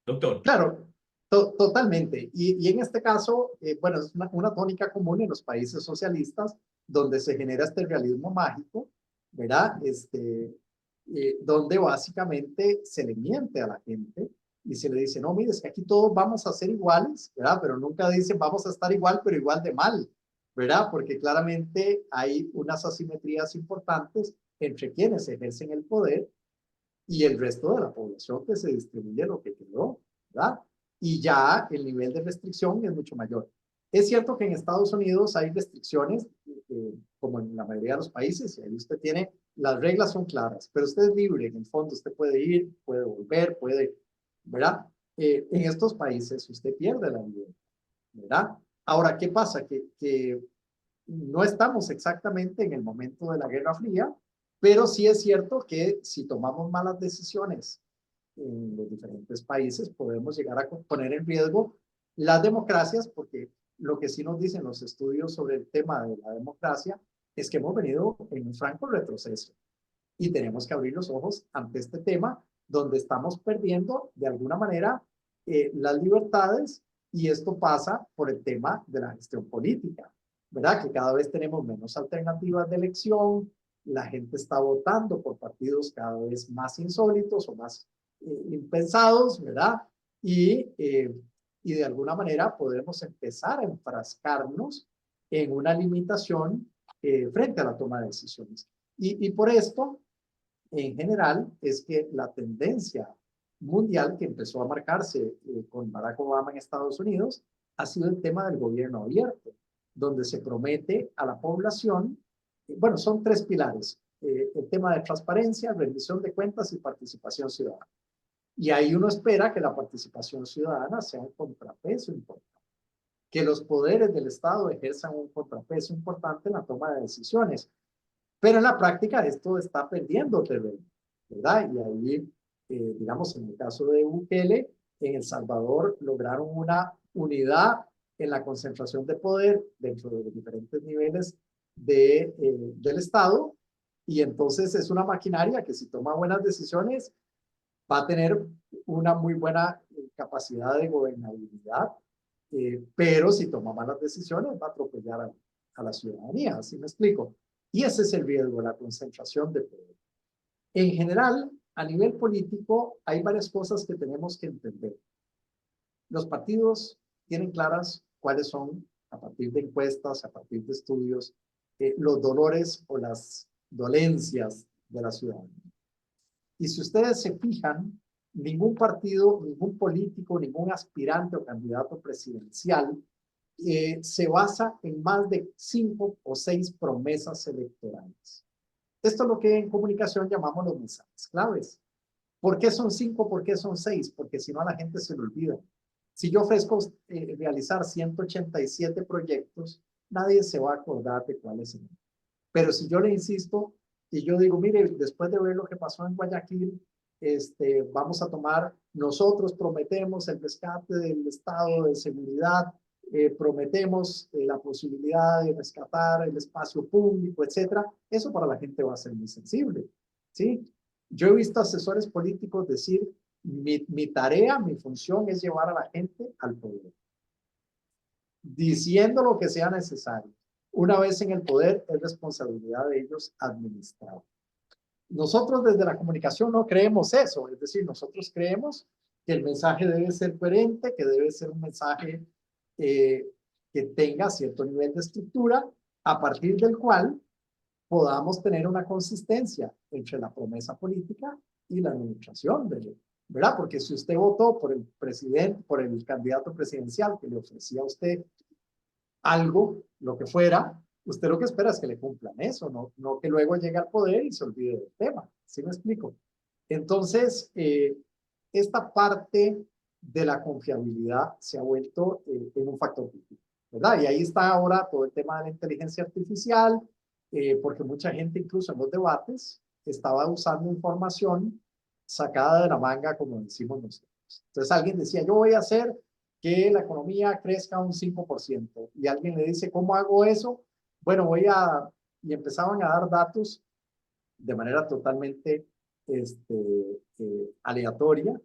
doctor? claro, totalmente. Y en este caso, bueno, es una tónica común en los países socialistas donde se genera este realismo mágico, ¿verdad? Donde básicamente se le miente a la gente y se le dice, no, mire, es que aquí todos vamos a ser iguales, ¿verdad? Pero nunca dicen vamos a estar igual, pero igual de mal, ¿verdad? Porque claramente hay unas asimetrías importantes entre quienes ejercen el poder y el resto de la población que se distribuye lo que quedó, ¿verdad? Y ya el nivel de restricción es mucho mayor. Es cierto que en Estados Unidos hay restricciones, como en la mayoría de los países, y ahí usted tiene, las reglas son claras, pero usted es libre, en el fondo usted puede ir, puede volver, puede, ¿verdad? En estos países usted pierde la libertad, ¿verdad? Ahora, ¿qué pasa? Que no estamos exactamente en el momento de la Guerra Fría, pero sí es cierto que si tomamos malas decisiones en los diferentes países, podemos llegar a poner en riesgo las democracias, porque lo que sí nos dicen los estudios sobre el tema de la democracia es que hemos venido en un franco retroceso. y tenemos que abrir los ojos ante este tema donde estamos perdiendo de alguna manera las libertades, y esto pasa por el tema de la gestión política, ¿verdad? Que cada vez tenemos menos alternativas de elección, la gente está votando por partidos cada vez más insólitos o más impensados, ¿verdad? Y de alguna manera podemos empezar a enfrascarnos en una limitación frente a la toma de decisiones. Y por esto, en general, es que la tendencia mundial que empezó a marcarse con Barack Obama en Estados Unidos ha sido el tema del gobierno abierto, donde se promete a la población, bueno, son tres pilares, el tema de transparencia, rendición de cuentas y participación ciudadana. Y ahí uno espera que la participación ciudadana sea un contrapeso importante, que los poderes del Estado ejerzan un contrapeso importante en la toma de decisiones. Pero en la práctica esto está perdiendo terreno, ¿verdad? Y ahí, digamos, en el caso de Bukele, en El Salvador lograron una unidad en la concentración de poder dentro de los diferentes niveles del Estado, y entonces es una maquinaria que si toma buenas decisiones va a tener una muy buena capacidad de gobernabilidad, pero si toma malas decisiones va a atropellar a la ciudadanía, ¿así me explico? Y ese es el riesgo, la concentración de poder. En general, a nivel político, hay varias cosas que tenemos que entender. Los partidos tienen claras cuáles son, a partir de encuestas, a partir de estudios, los dolores o las dolencias de la ciudadanía. Y si ustedes se fijan, ningún partido, ningún político, ningún aspirante o candidato presidencial se basa en más de 5 o 6 promesas electorales. Esto es lo que en comunicación llamamos los mensajes claves. ¿Por qué son 5? ¿Por qué son 6? Porque si no a la gente se le olvida. Si yo ofrezco realizar 187 proyectos, nadie se va a acordar de cuáles son. Pero si yo le insisto y yo digo, mire, después de ver lo que pasó en Guayaquil, vamos a tomar, nosotros prometemos el rescate del estado de seguridad, prometemos la posibilidad de rescatar el espacio público, etcétera. Eso para la gente va a ser muy sensible, ¿sí? Yo he visto asesores políticos decir, mi tarea, mi función es llevar a la gente al poder, diciendo lo que sea necesario. Una vez en el poder, es responsabilidad de ellos administrar. Nosotros desde la comunicación no creemos eso, es decir, nosotros creemos que el mensaje debe ser coherente, que debe ser un mensaje que tenga cierto nivel de estructura, a partir del cual podamos tener una consistencia entre la promesa política y la administración, ¿verdad? Porque si usted votó por el presidente, por el candidato presidencial que le ofrecía a usted algo, lo que fuera, usted lo que espera es que le cumplan eso, no que luego llegue al poder y se olvide del tema. ¿Sí me explico? Entonces, esta parte de la confiabilidad se ha vuelto en un factor crítico, ¿verdad? Y ahí está ahora todo el tema de la inteligencia artificial, porque mucha gente incluso en los debates estaba usando información sacada de la manga, como decimos nosotros. Entonces alguien decía, yo voy a hacer que la economía crezca un 5%. Y alguien le dice, ¿cómo hago eso? Bueno, y empezaban a dar datos de manera totalmente aleatoria,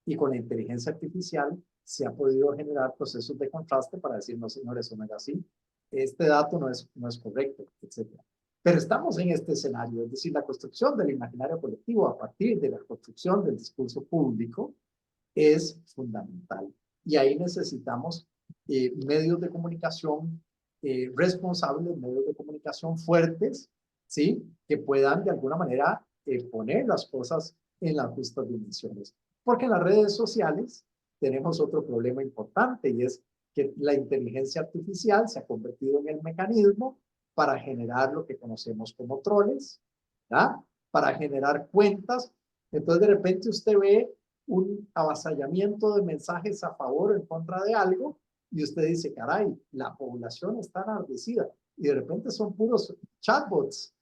y con la inteligencia artificial se ha podido generar procesos de contraste para decir, no señores, eso no es así, este dato no es correcto, etcétera. Pero estamos en este escenario, es decir, la construcción del imaginario colectivo a partir de la construcción del discurso público es fundamental. Y ahí necesitamos medios de comunicación responsables, medios de comunicación fuertes, ¿sí? Que puedan de alguna manera poner las cosas en las justas dimensiones. Porque en las redes sociales tenemos otro problema importante, y es que la inteligencia artificial se ha convertido en el mecanismo para generar lo que conocemos como troles, ¿verdad? Para generar cuentas. Entonces de repente usted ve un avasallamiento de mensajes a favor o en contra de algo, y usted dice, caray, la población está enardecida, y de repente son puros chatbots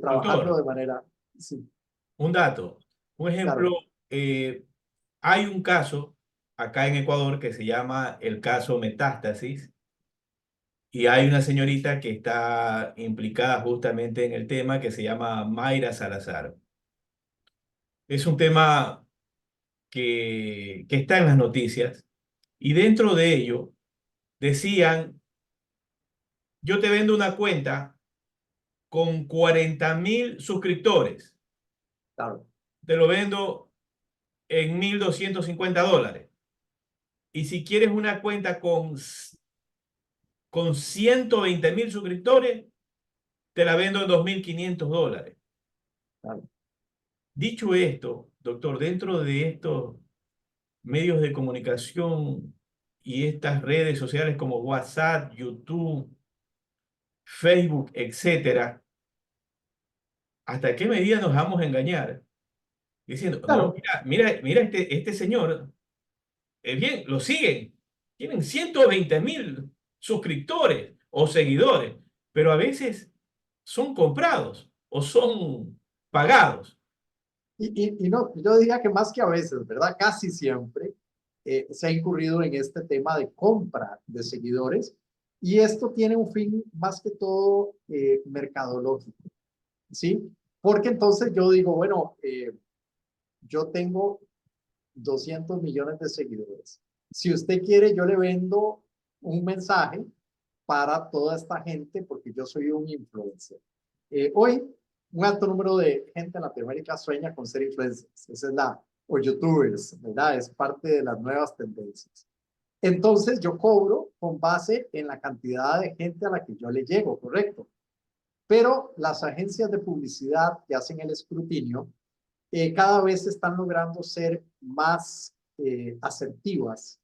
trabajando Doctor, de manera... Sí, un dato, un ejemplo, claro. eh, hay un caso acá en Ecuador que se llama el caso Metástasis, y hay una señorita que está implicada justamente en el tema que se llama Mayra Salazar. Es un tema que está en las noticias y dentro de ello decían, yo te vendo una cuenta con 40.000 suscriptores, Claro, te lo vendo en $1.250. Y si quieres una cuenta con 120.000 suscriptores, te la vendo en $2.500. claro. Dicho esto, doctor, dentro de estos medios de comunicación y estas redes sociales como WhatsApp, YouTube, Facebook, etcétera, ¿hasta qué medida nos vamos a engañar? Diciendo, no, Claro, mira este señor, bien, lo siguen, tienen 120.000 suscriptores o seguidores, pero a veces son comprados o son pagados. y no, yo diría que más que a veces, ¿verdad? Casi siempre se ha incurrido en este tema de compra de seguidores y esto tiene un fin más que todo mercadológico, ¿sí? Porque entonces yo digo, bueno, yo tengo 200 millones de seguidores. Si usted quiere, yo le vendo un mensaje para toda esta gente porque yo soy un influencer. Hoy, un alto número de gente en Latinoamérica sueña con ser influencers. Esa es o youtubers, ¿verdad? Es parte de las nuevas tendencias. Entonces, yo cobro con base en la cantidad de gente a la que yo le llego, ¿correcto? Pero las agencias de publicidad que hacen el escrutinio cada vez están logrando ser más asertivas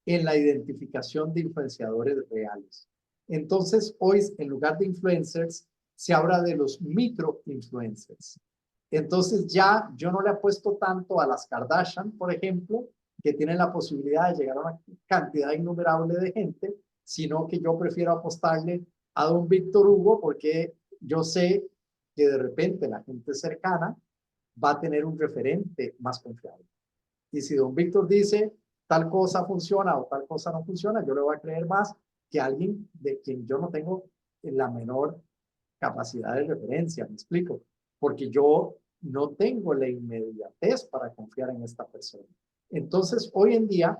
en la identificación de influenciadores reales. Entonces, hoy, en lugar de influencers, se habla de los micro-influencers. Entonces, ya yo no le apuesto tanto a las Kardashian, por ejemplo, que tienen la posibilidad de llegar a una cantidad innumerable de gente, sino que yo prefiero apostarle a don Víctor Hugo porque yo sé que de repente la gente cercana va a tener un referente más confiable. Y si don Víctor dice tal cosa funciona o tal cosa no funciona, yo le voy a creer más que alguien de quien yo no tengo la menor capacidad de referencia, me explico, porque yo no tengo la inmediatez para confiar en esta persona. Entonces, hoy en día,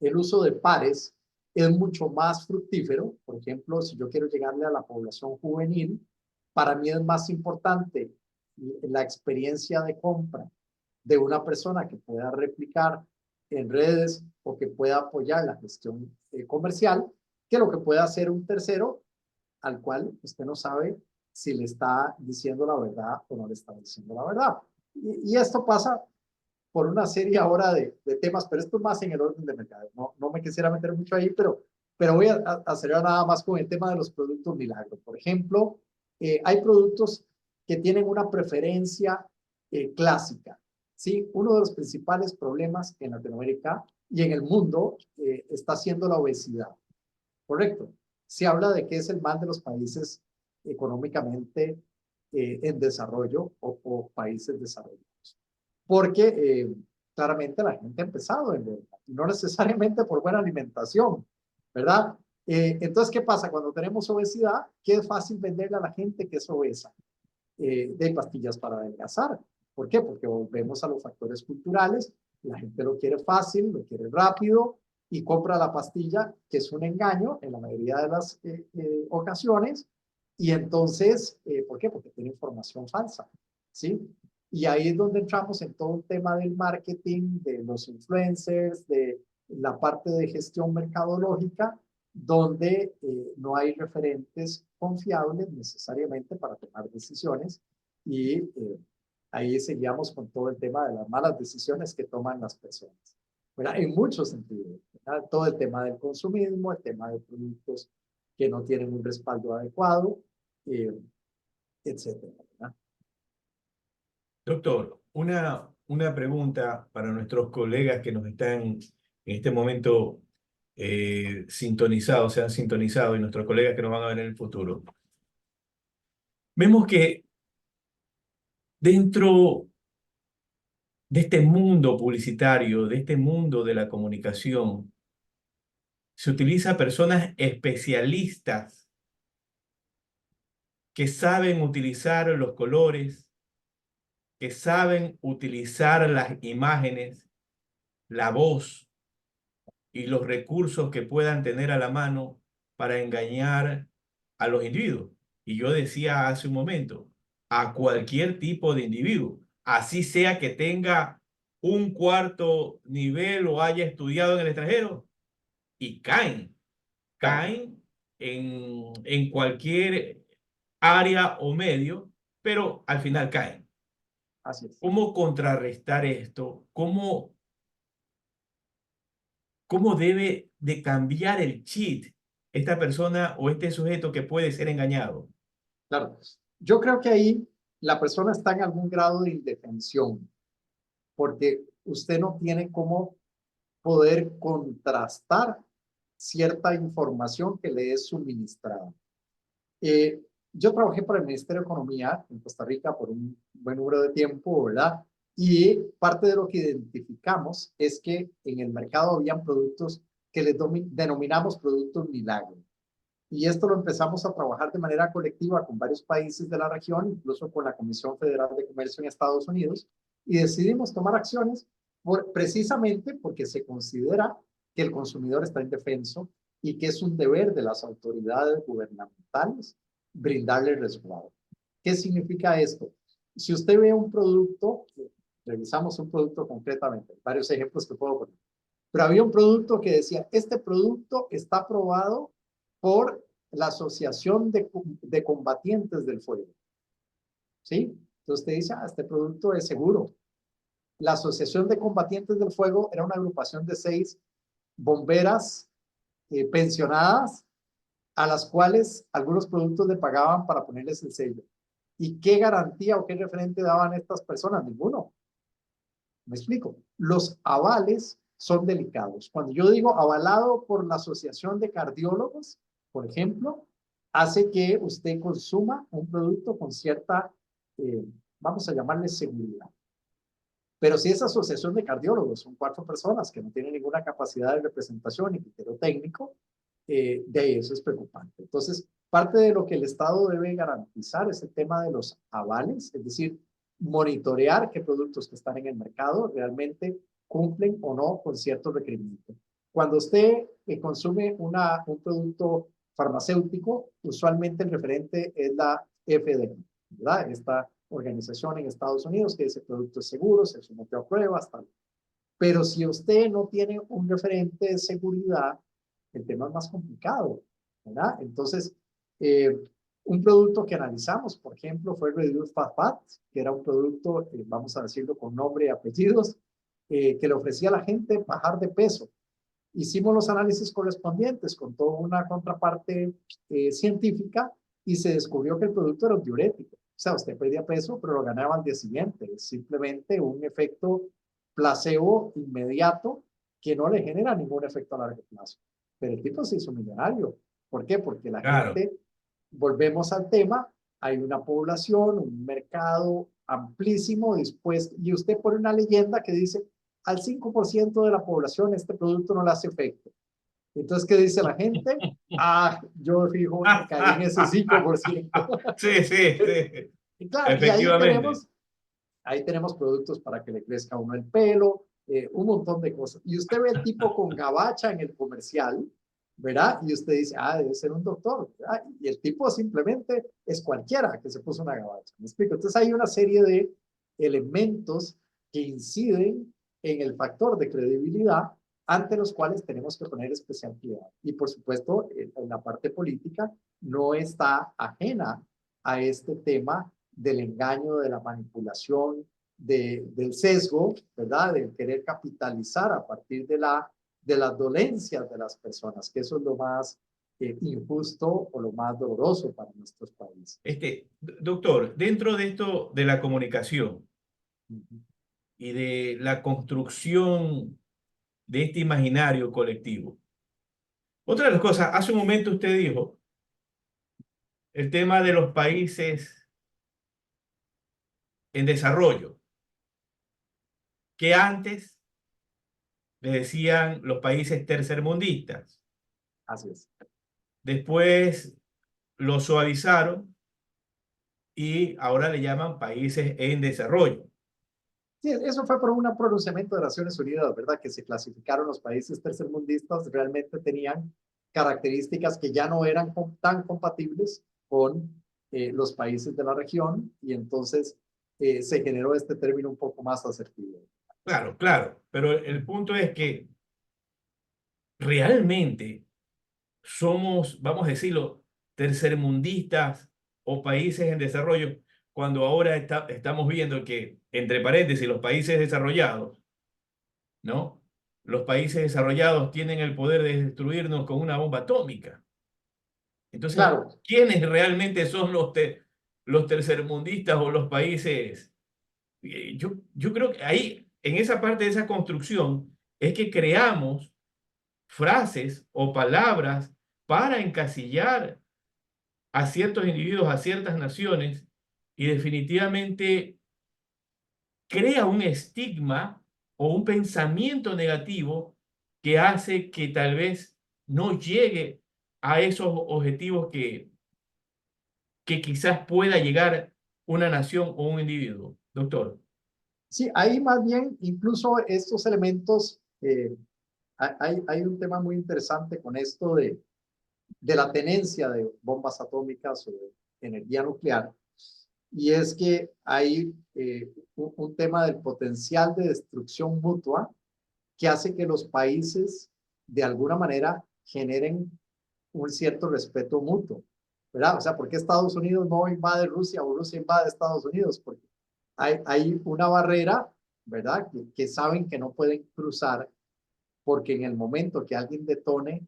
el uso de pares es mucho más fructífero. Por ejemplo, si yo quiero llegarle a la población juvenil, para mí es más importante la experiencia de compra de una persona que pueda replicar en redes o que pueda apoyar la gestión comercial que lo que pueda hacer un tercero al cual usted no sabe si le está diciendo la verdad o no le está diciendo la verdad. Y esto pasa por una serie ahora de temas, pero esto es más en el orden de mercado. No me quisiera meter mucho ahí, pero voy a acelerar nada más con el tema de los productos milagro. Por ejemplo, hay productos que tienen una preferencia clásica. ¿Sí? Uno de los principales problemas en Latinoamérica y en el mundo está siendo la obesidad. Correcto. Se habla de que es el mal de los países económicamente en desarrollo o países desarrollados. Porque claramente la gente ha empezado en engordar, y no necesariamente por buena alimentación, ¿verdad? Entonces, ¿qué pasa? Cuando tenemos obesidad, ¿qué es fácil venderle a la gente que es obesa? De pastillas para adelgazar. ¿Por qué? Porque volvemos a los factores culturales. La gente lo quiere fácil, lo quiere rápido y compra la pastilla, que es un engaño en la mayoría de las ocasiones. Y entonces, ¿por qué? Porque tiene información falsa, ¿sí? Y ahí es donde entramos en todo el tema del marketing, de los influencers, de la parte de gestión mercadológica, donde no hay referentes confiables necesariamente para tomar decisiones y ahí seguíamos con todo el tema de las malas decisiones que toman las personas. ¿Verdad? En muchos sentidos, ¿verdad? Todo el tema del consumismo, el tema de productos que no tienen un respaldo adecuado, eh, etcétera. ¿Verdad? Doctor, una pregunta para nuestros colegas que nos están en este momento sintonizados, se han sintonizado y nuestros colegas que nos van a ver en el futuro. Vemos que dentro de este mundo publicitario, de este mundo de la comunicación, se utiliza personas especialistas que saben utilizar los colores, que saben utilizar las imágenes, la voz y los recursos que puedan tener a la mano para engañar a los individuos. Y yo decía hace un momento, a cualquier tipo de individuo, así sea que tenga un cuarto nivel o haya estudiado en el extranjero, y Claro, caen en cualquier área o medio, pero al final caen. así es. ¿Cómo contrarrestar esto? ¿Cómo debe de cambiar el cheat esta persona o este sujeto que puede ser engañado? Claro. Yo creo que ahí la persona está en algún grado de indefensión, porque usted no tiene cómo poder contrastar cierta información que le es suministrada. Eh, yo trabajé para el Ministerio de Economía en Costa Rica por un buen número de tiempo, ¿verdad? Y parte de lo que identificamos es que en el mercado habían productos que les denominamos productos milagro. Y esto lo empezamos a trabajar de manera colectiva con varios países de la región, incluso con la Comisión Federal de Comercio en Estados Unidos, y decidimos tomar acciones precisamente porque se considera que el consumidor está indefenso y que es un deber de las autoridades gubernamentales brindarle resguardo. ¿Qué significa esto? Si usted ve un producto, revisamos un producto concretamente, varios ejemplos que puedo poner, pero había un producto que decía, este producto está aprobado por la Asociación de Combatientes del Fuego, ¿sí? Entonces usted dice, este producto es seguro. La Asociación de Combatientes del Fuego era una agrupación de 6 bomberas pensionadas a las cuales algunos productos le pagaban para ponerles el sello. ¿Y qué garantía o qué referente daban estas personas? Ninguno. Me explico. Los avales son delicados. Cuando yo digo avalado por la Asociación de Cardiólogos, por ejemplo, hace que usted consuma un producto con cierta, vamos a llamarle seguridad. Pero si esa asociación de cardiólogos son 4 personas que no tienen ninguna capacidad de representación ni criterio técnico, de ahí eso es preocupante. Entonces, parte de lo que el Estado debe garantizar es el tema de los avales, es decir, monitorear qué productos que están en el mercado realmente cumplen o no con ciertos requerimientos. Cuando usted consume un producto farmacéutico, usualmente el referente es la FDA, ¿verdad? Esta organización en Estados Unidos que dice producto es seguro, se sometió a pruebas, tal. Pero si usted no tiene un referente de seguridad, el tema es más complicado, ¿verdad? Entonces, eh, un producto que analizamos, por ejemplo, fue Reduced Fat Fat, que era un producto, vamos a decirlo con nombre y apellidos, que le ofrecía a la gente bajar de peso. Hicimos los análisis correspondientes con toda una contraparte científica y se descubrió que el producto era un diurético. O sea, usted perdía peso, pero lo ganaba al día siguiente. Es simplemente un efecto placebo inmediato que no le genera ningún efecto a largo plazo. Pero el tipo se hizo millonario. ¿Por qué? Porque la Claro, gente, volvemos al tema, hay una población, un mercado amplísimo dispuesto, y usted pone una leyenda que dice, al 5% de la población este producto no le hace efecto. Entonces, ¿qué dice la gente? Ah, yo fijo, caí en ese 5%. sí, sí, sí, Y claro, y efectivamente. ahí tenemos productos para que le crezca a uno el pelo, un montón de cosas. Y usted ve el tipo con gabacha en el comercial, ¿verdad? Y usted dice, debe ser un doctor, ¿verdad? Y el tipo simplemente es cualquiera que se puso una gabacha. ¿Me explico? Entonces hay una serie de elementos que inciden en el factor de credibilidad ante los cuales tenemos que poner especial cuidado. Y por supuesto, en la parte política no está ajena a este tema del engaño, de la manipulación, del sesgo, ¿verdad? Del querer capitalizar a partir de las dolencias de las personas, que eso es lo más injusto o lo más doloroso para nuestros países. Doctor, dentro de esto de la comunicación Uh -huh. y de la construcción de este imaginario colectivo, otra de las cosas, hace un momento usted dijo el tema de los países en desarrollo, que antes le decían los países tercermundistas, Así es. después lo suavizaron y ahora le llaman países en desarrollo. Sí, eso fue por un pronunciamiento de Naciones Unidas, ¿verdad? Que se clasificaron los países tercermundistas, realmente tenían características que ya no eran tan compatibles con los países de la región y entonces se generó este término un poco más asertivo. Claro, claro, pero el punto es que realmente somos, vamos a decirlo, tercermundistas o países en desarrollo, cuando ahora estamos viendo que, entre paréntesis, los países desarrollados, ¿no? Los países desarrollados tienen el poder de destruirnos con una bomba atómica. Entonces, Claro, ¿quiénes realmente son los tercermundistas o los países? Yo creo que ahí, en esa parte de esa construcción, es que creamos frases o palabras para encasillar a ciertos individuos, a ciertas naciones, y definitivamente crea un estigma o un pensamiento negativo que hace que tal vez no llegue a esos objetivos que quizás pueda llegar una nación o un individuo. Doctor. sí, ahí más bien incluso estos elementos, hay un tema muy interesante con esto de la tenencia de bombas atómicas o de energía nuclear, y es que hay un tema del potencial de destrucción mutua que hace que los países de alguna manera generen un cierto respeto mutuo, ¿verdad? O sea, ¿por qué Estados Unidos no invade Rusia o Rusia invade Estados Unidos? Porque hay una barrera, ¿verdad? Que saben que no pueden cruzar porque en el momento que alguien detone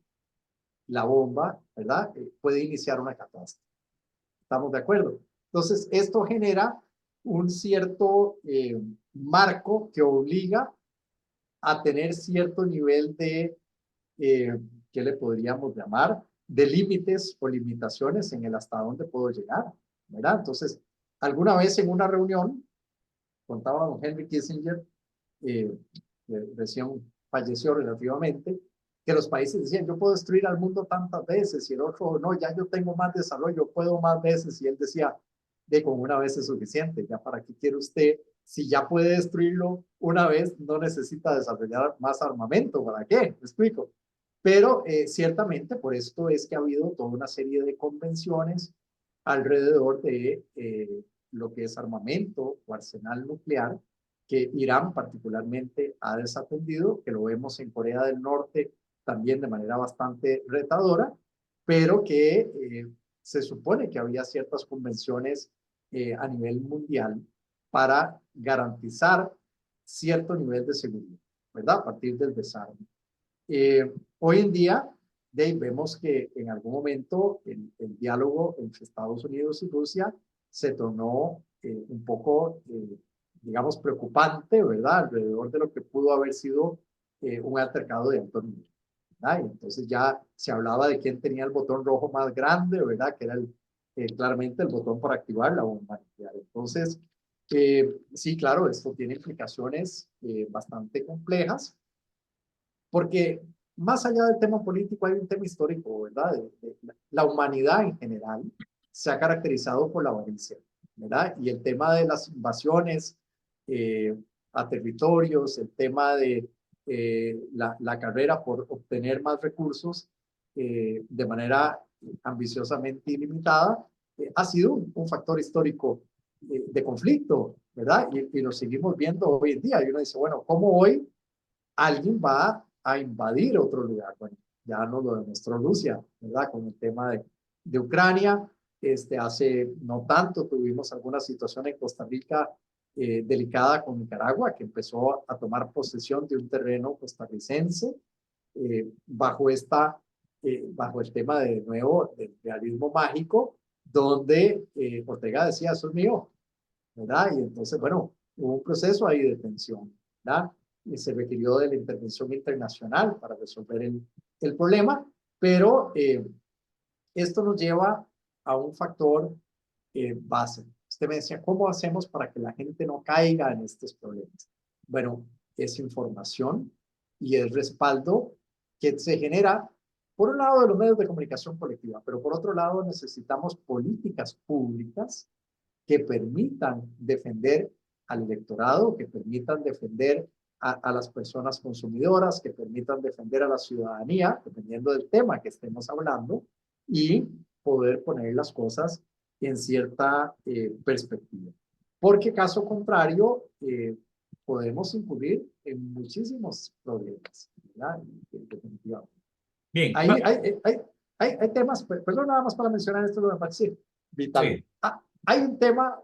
la bomba, ¿verdad? Puede iniciar una catástrofe. ¿Estamos de acuerdo? Entonces, esto genera un cierto marco que obliga a tener cierto nivel de, ¿qué le podríamos llamar? De límites o limitaciones en el hasta dónde puedo llegar, ¿verdad? Entonces, alguna vez en una reunión, contaba don Henry Kissinger, eh, recién falleció relativamente, que los países decían, yo puedo destruir al mundo tantas veces, y el otro, no, ya yo tengo más desarrollo, puedo más veces, y él decía, de con una vez es suficiente, ya para qué quiere usted, si ya puede destruirlo una vez, no necesita desarrollar más armamento, ¿para qué? ¿Me explico? Pero ciertamente por esto es que ha habido toda una serie de convenciones alrededor de lo que es armamento o arsenal nuclear, que Irán particularmente ha desatendido, que lo vemos en Corea del Norte también de manera bastante retadora, pero que se supone que había ciertas convenciones a nivel mundial para garantizar cierto nivel de seguridad, ¿verdad? A partir del desarme. Hoy en día, Dave, vemos que en algún momento el diálogo entre Estados Unidos y Rusia se tornó un poco, digamos, preocupante, ¿verdad? Alrededor de lo que pudo haber sido un altercado de alto nivel, ¿verdad? Y entonces ya se hablaba de quién tenía el botón rojo más grande, ¿verdad? Que era claramente el botón para activar la bomba nuclear. Entonces, sí, claro, esto tiene implicaciones bastante complejas porque más allá del tema político hay un tema histórico, ¿verdad? La humanidad en general se ha caracterizado por la avaricia, ¿verdad? Y el tema de las invasiones eh, a territorios, el tema de la carrera por obtener más recursos de manera ambiciosamente ilimitada, ha sido un factor histórico de conflicto, ¿verdad? Y lo seguimos viendo hoy en día. Y uno dice, bueno, ¿cómo hoy alguien va a invadir otro lugar? Bueno, ya nos lo demostró Rusia, ¿verdad? Con el tema de Ucrania. Hace no tanto tuvimos alguna situación en Costa Rica delicada con Nicaragua, que empezó a tomar posesión de un terreno costarricense bajo el tema de nuevo del realismo mágico, donde Ortega decía, eso es mío, ¿verdad? Y entonces, bueno, hubo un proceso ahí de tensión, ¿verdad? Y se requirió de la intervención internacional para resolver el problema, pero esto nos lleva a un factor base. Usted me decía, ¿cómo hacemos para que la gente no caiga en estos problemas? Bueno, es información y es respaldo que se genera, por un lado, de los medios de comunicación colectiva, pero por otro lado, necesitamos políticas públicas que permitan defender al electorado, que permitan defender a las personas consumidoras, que permitan defender a la ciudadanía, dependiendo del tema que estemos hablando, y poder poner las cosas en cierta perspectiva. Porque caso contrario, podemos incurrir en muchísimos problemas, ¿verdad? Definitivamente. Bien, Hay temas, perdón, nada más para mencionar esto, lo que me parece vital. sí, Hay un tema,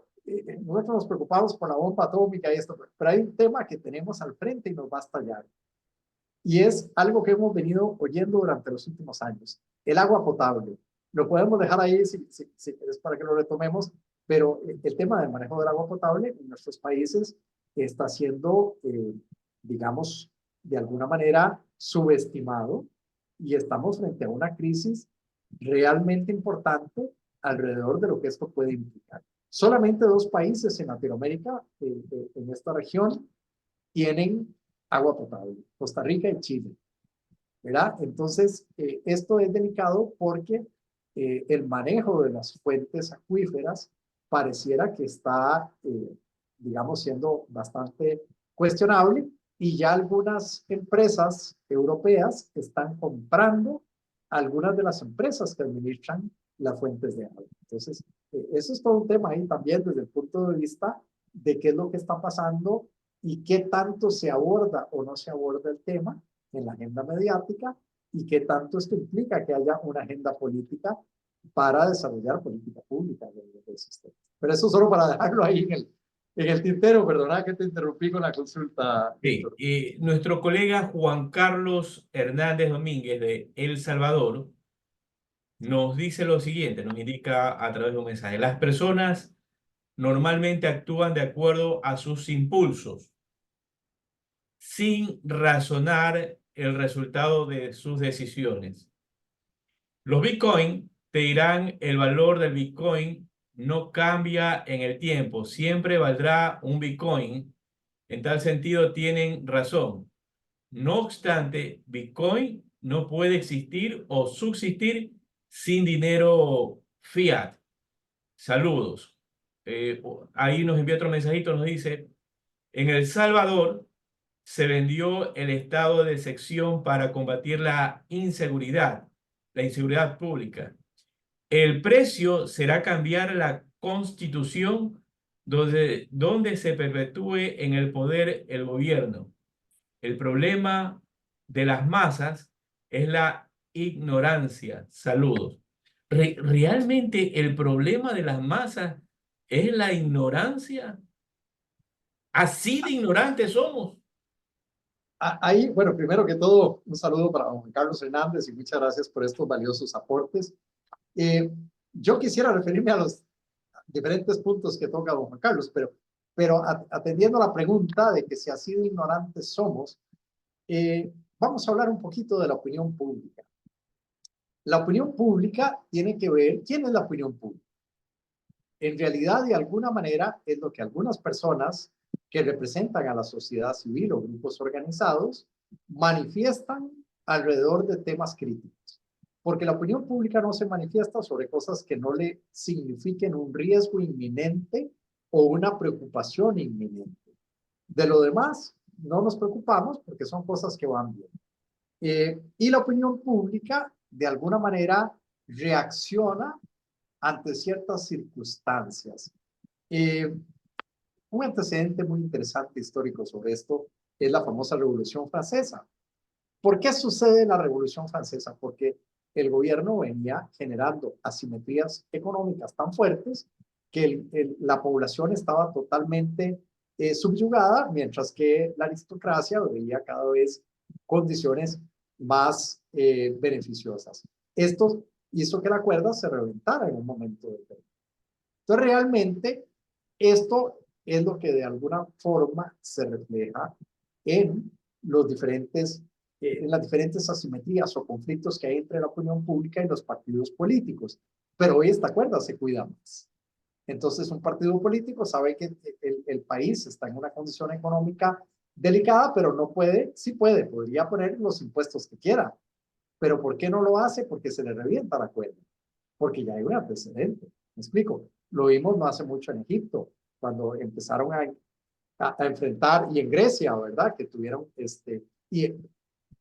nosotros nos preocupamos por la bomba atómica y esto, pero hay un tema que tenemos al frente y nos va a estallar. Y es algo que hemos venido oyendo durante los últimos años, el agua potable. Lo podemos dejar ahí si es para que lo retomemos, pero el tema del manejo del agua potable en nuestros países está siendo, digamos, de alguna manera subestimado y estamos frente a una crisis realmente importante alrededor de lo que esto puede implicar. Solamente 2 países en Latinoamérica, en esta región, tienen agua potable, Costa Rica y Chile, ¿verdad? Entonces, esto es delicado porque el manejo de las fuentes acuíferas pareciera que está, digamos, siendo bastante cuestionable y ya algunas empresas europeas están comprando algunas de las empresas que administran las fuentes de agua. Entonces, eso es todo un tema ahí también desde el punto de vista de qué es lo que está pasando y qué tanto se aborda o no se aborda el tema en la agenda mediática y qué tanto esto implica que haya una agenda política para desarrollar política pública del sistema. Pero eso solo para dejarlo ahí en el tintero, perdona que te interrumpí con la consulta, sí. Víctor. Nuestro colega Juan Carlos Hernández Domínguez de El Salvador nos dice lo siguiente, nos indica a través de un mensaje. Las personas normalmente actúan de acuerdo a sus impulsos, sin razonar el resultado de sus decisiones. Los Bitcoin te dirán el valor del Bitcoin no cambia en el tiempo, siempre valdrá un Bitcoin. En tal sentido tienen razón. No obstante, Bitcoin no puede existir o subsistir sin dinero fiat. Saludos. Ahí nos envía otro mensajito, nos dice, en El Salvador se vendió el estado de sección para combatir la inseguridad pública. El precio será cambiar la constitución donde se perpetúe en el poder el gobierno. El problema de las masas es la ignorancia. Saludos. ¿Realmente el problema de las masas es la ignorancia? ¿Así de ignorantes somos? Ahí, bueno, primero que todo, un saludo para Juan Carlos Hernández y muchas gracias por estos valiosos aportes. Yo quisiera referirme a los diferentes puntos que toca don Juan Carlos, pero atendiendo a la pregunta de que si así de ignorantes somos, vamos a hablar un poquito de la opinión pública. La opinión pública tiene que ver, ¿quién es la opinión pública? En realidad, de alguna manera, es lo que algunas personas que representan a la sociedad civil o grupos organizados manifiestan alrededor de temas críticos. Porque la opinión pública no se manifiesta sobre cosas que no le signifiquen un riesgo inminente o una preocupación inminente. De lo demás, no nos preocupamos porque son cosas que van bien. Y la opinión pública, de alguna manera, reacciona ante ciertas circunstancias. Un antecedente muy interesante histórico sobre esto es la famosa Revolución Francesa. ¿Por qué sucede la Revolución Francesa? Porque el gobierno venía generando asimetrías económicas tan fuertes que la población estaba totalmente subyugada, mientras que la aristocracia veía cada vez condiciones más beneficiosas. Esto hizo que la cuerda se reventara en un momento determinado. Entonces, realmente, esto es lo que de alguna forma se refleja en en las diferentes asimetrías o conflictos que hay entre la opinión pública y los partidos políticos. Pero hoy esta cuerda se cuida más. Entonces, un partido político sabe que el país está en una condición económica delicada, pero no puede, sí puede, podría poner los impuestos que quiera. Pero ¿por qué no lo hace? Porque se le revienta la cuerda. Porque ya hay un antecedente. ¿Me explico? Lo vimos no hace mucho en Egipto, cuando empezaron a enfrentar, y en Grecia, ¿verdad? Que tuvieron, y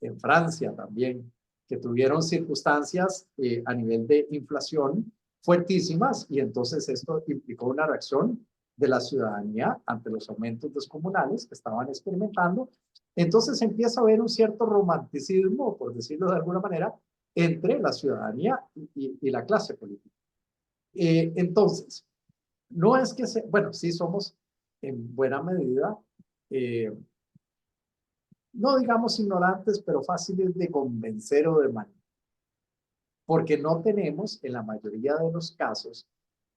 en Francia también, que tuvieron circunstancias a nivel de inflación fuertísimas, y entonces esto implicó una reacción de la ciudadanía ante los aumentos descomunales que estaban experimentando. Entonces empieza a haber un cierto romanticismo, por decirlo de alguna manera, entre la ciudadanía y la clase política. Entonces, no es que bueno, sí somos en buena medida, no digamos ignorantes, pero fáciles de convencer o de manipular, porque no tenemos en la mayoría de los casos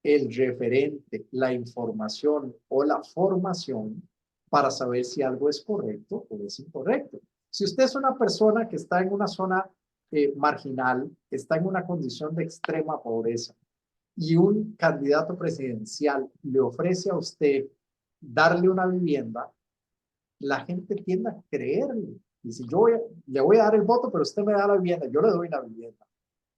el referente, la información o la formación para saber si algo es correcto o es incorrecto. Si usted es una persona que está en una zona marginal, está en una condición de extrema pobreza, y un candidato presidencial le ofrece a usted darle una vivienda, la gente tiende a creerle. Dice, le voy a dar el voto, pero usted me da la vivienda, yo le doy la vivienda.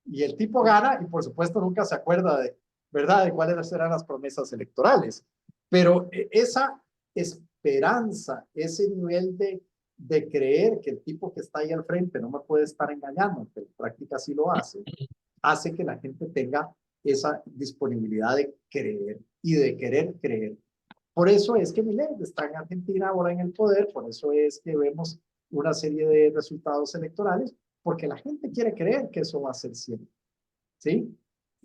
Y el tipo gana y por supuesto nunca se acuerda de, ¿verdad?, de cuáles eran las promesas electorales. Pero esa esperanza, ese nivel de creer que el tipo que está ahí al frente no me puede estar engañando, que en práctica sí lo hace que la gente tenga esa disponibilidad de creer y de querer creer. Por eso es que Milei está en Argentina ahora en el poder, por eso es que vemos una serie de resultados electorales, porque la gente quiere creer que eso va a ser cierto, ¿sí?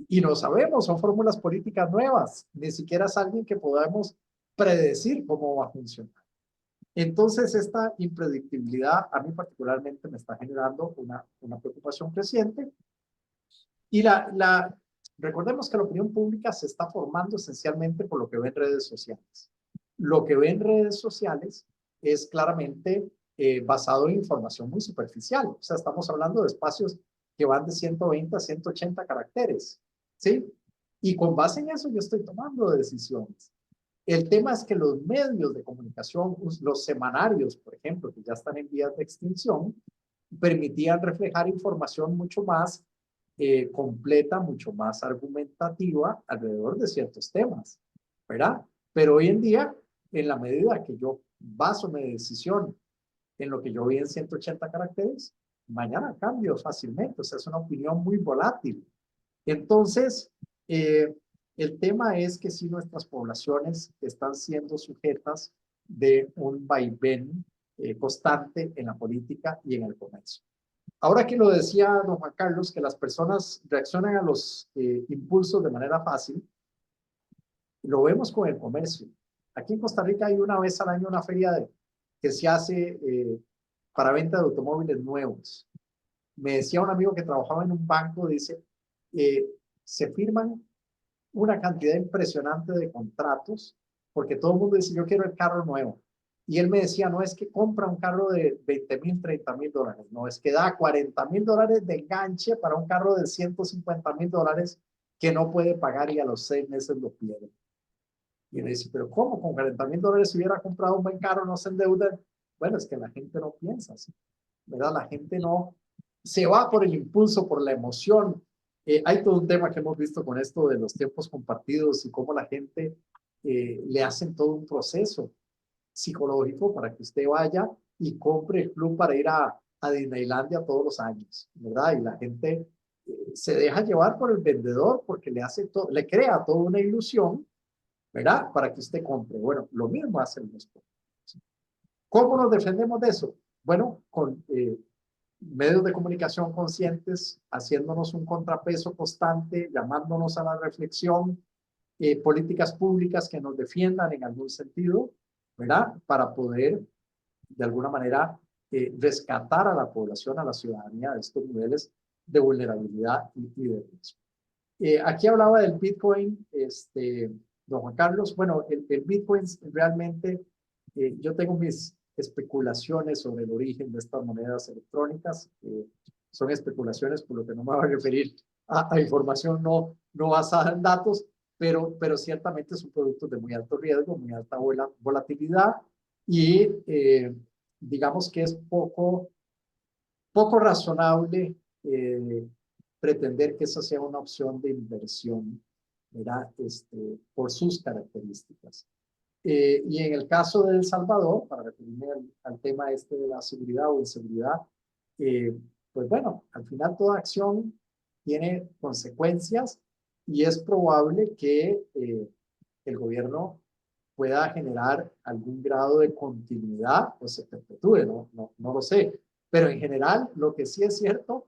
Y no sabemos, son fórmulas políticas nuevas, ni siquiera es alguien que podamos predecir cómo va a funcionar. Entonces, esta impredictibilidad a mí particularmente me está generando una preocupación creciente. Y recordemos que la opinión pública se está formando esencialmente por lo que ve en redes sociales. Lo que ve en redes sociales es claramente basado en información muy superficial. O sea, estamos hablando de espacios que van de 120 a 180 caracteres, ¿sí? Y con base en eso yo estoy tomando decisiones. El tema es que los medios de comunicación, los semanarios, por ejemplo, que ya están en vías de extinción, permitían reflejar información mucho más completa, mucho más argumentativa alrededor de ciertos temas, ¿verdad? Pero hoy en día, en la medida que yo baso mi decisión en lo que yo vi en 180 caracteres, mañana cambio fácilmente, o sea, es una opinión muy volátil. Entonces, el tema es que si nuestras poblaciones están siendo sujetas de un vaivén constante en la política y en el comercio. Ahora que lo decía don Juan Carlos, que las personas reaccionan a los impulsos de manera fácil, lo vemos con el comercio. Aquí en Costa Rica hay una vez al año una feria que se hace para venta de automóviles nuevos. Me decía un amigo que trabajaba en un banco, dice, se firman una cantidad impresionante de contratos, porque todo el mundo dice, yo quiero el carro nuevo. Y él me decía, no es que compra un carro de 20,000, 30,000 dólares, no, es que da 40,000 dólares de enganche para un carro de 150,000 dólares que no puede pagar y a los 6 meses lo pierde. Y le dice, pero ¿cómo? Con 40,000 dólares si hubiera comprado un buen carro, no se endeuda. Bueno, es que la gente no piensa así, ¿verdad? La gente no se va por el impulso, por la emoción. Hay todo un tema que hemos visto con esto de los tiempos compartidos y cómo la gente le hacen todo un proceso psicológico para que usted vaya y compre el club para ir a Disneylandia todos los años, ¿verdad? Y la gente se deja llevar por el vendedor porque le hace todo, le crea toda una ilusión, ¿verdad? Para que usted compre. Bueno, lo mismo hacen los políticos. ¿Cómo nos defendemos de eso? Bueno, con medios de comunicación conscientes, haciéndonos un contrapeso constante, llamándonos a la reflexión, políticas públicas que nos defiendan en algún sentido, ¿verdad? Para poder, de alguna manera, rescatar a la población, a la ciudadanía de estos niveles de vulnerabilidad y de riesgo. Aquí hablaba del Bitcoin, don Juan Carlos. Bueno, el Bitcoin realmente, yo tengo mis especulaciones sobre el origen de estas monedas electrónicas. Son especulaciones, por lo que no me voy a referir a información no basada en datos, pero ciertamente son productos de muy alto riesgo, muy alta volatilidad y digamos que es poco razonable pretender que esa sea una opción de inversión ¿verdad? Por sus características. Y en el caso de El Salvador, para referirme al tema de la seguridad o inseguridad, pues bueno, al final toda acción tiene consecuencias y es probable que el gobierno pueda generar algún grado de continuidad o se perpetúe, no lo sé. Pero en general, lo que sí es cierto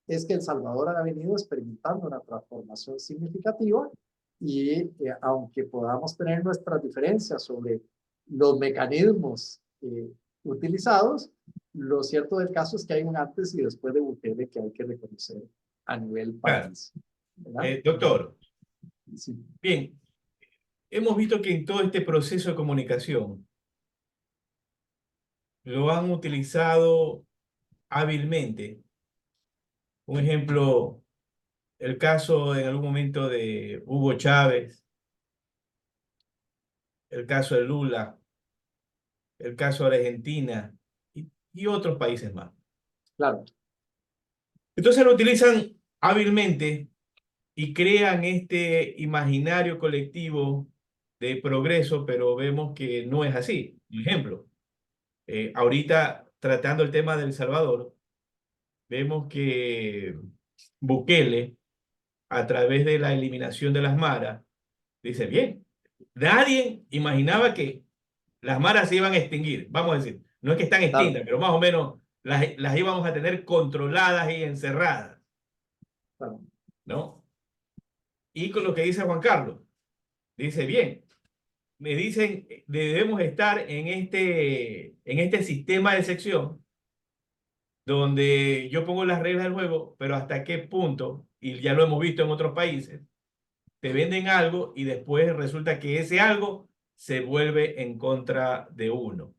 es que El Salvador ha venido experimentando una transformación significativa y aunque podamos tener nuestras diferencias sobre los mecanismos utilizados, lo cierto del caso es que hay un antes y después de Bukele que hay que reconocer a nivel Claro. país, ¿verdad? Doctor, Sí, bien, hemos visto que en todo este proceso de comunicación lo han utilizado hábilmente. Un ejemplo, el caso en algún momento de Hugo Chávez, el caso de Lula, el caso de Argentina y otros países más. claro, Entonces lo utilizan hábilmente y crean este imaginario colectivo de progreso, pero vemos que no es así. Por ejemplo, ahorita tratando el tema de El Salvador, vemos que Bukele, a través de la eliminación de las maras, dice, bien, nadie imaginaba que las maras se iban a extinguir. Vamos a decir, no es que están claro, extintas, pero más o menos las íbamos a tener controladas y encerradas, claro, ¿no? Y con lo que dice Juan Carlos, dice, bien, me dicen, debemos estar en este sistema de sección donde yo pongo las reglas del juego, pero hasta qué punto, y ya lo hemos visto en otros países, te venden algo y después resulta que ese algo se vuelve en contra de uno.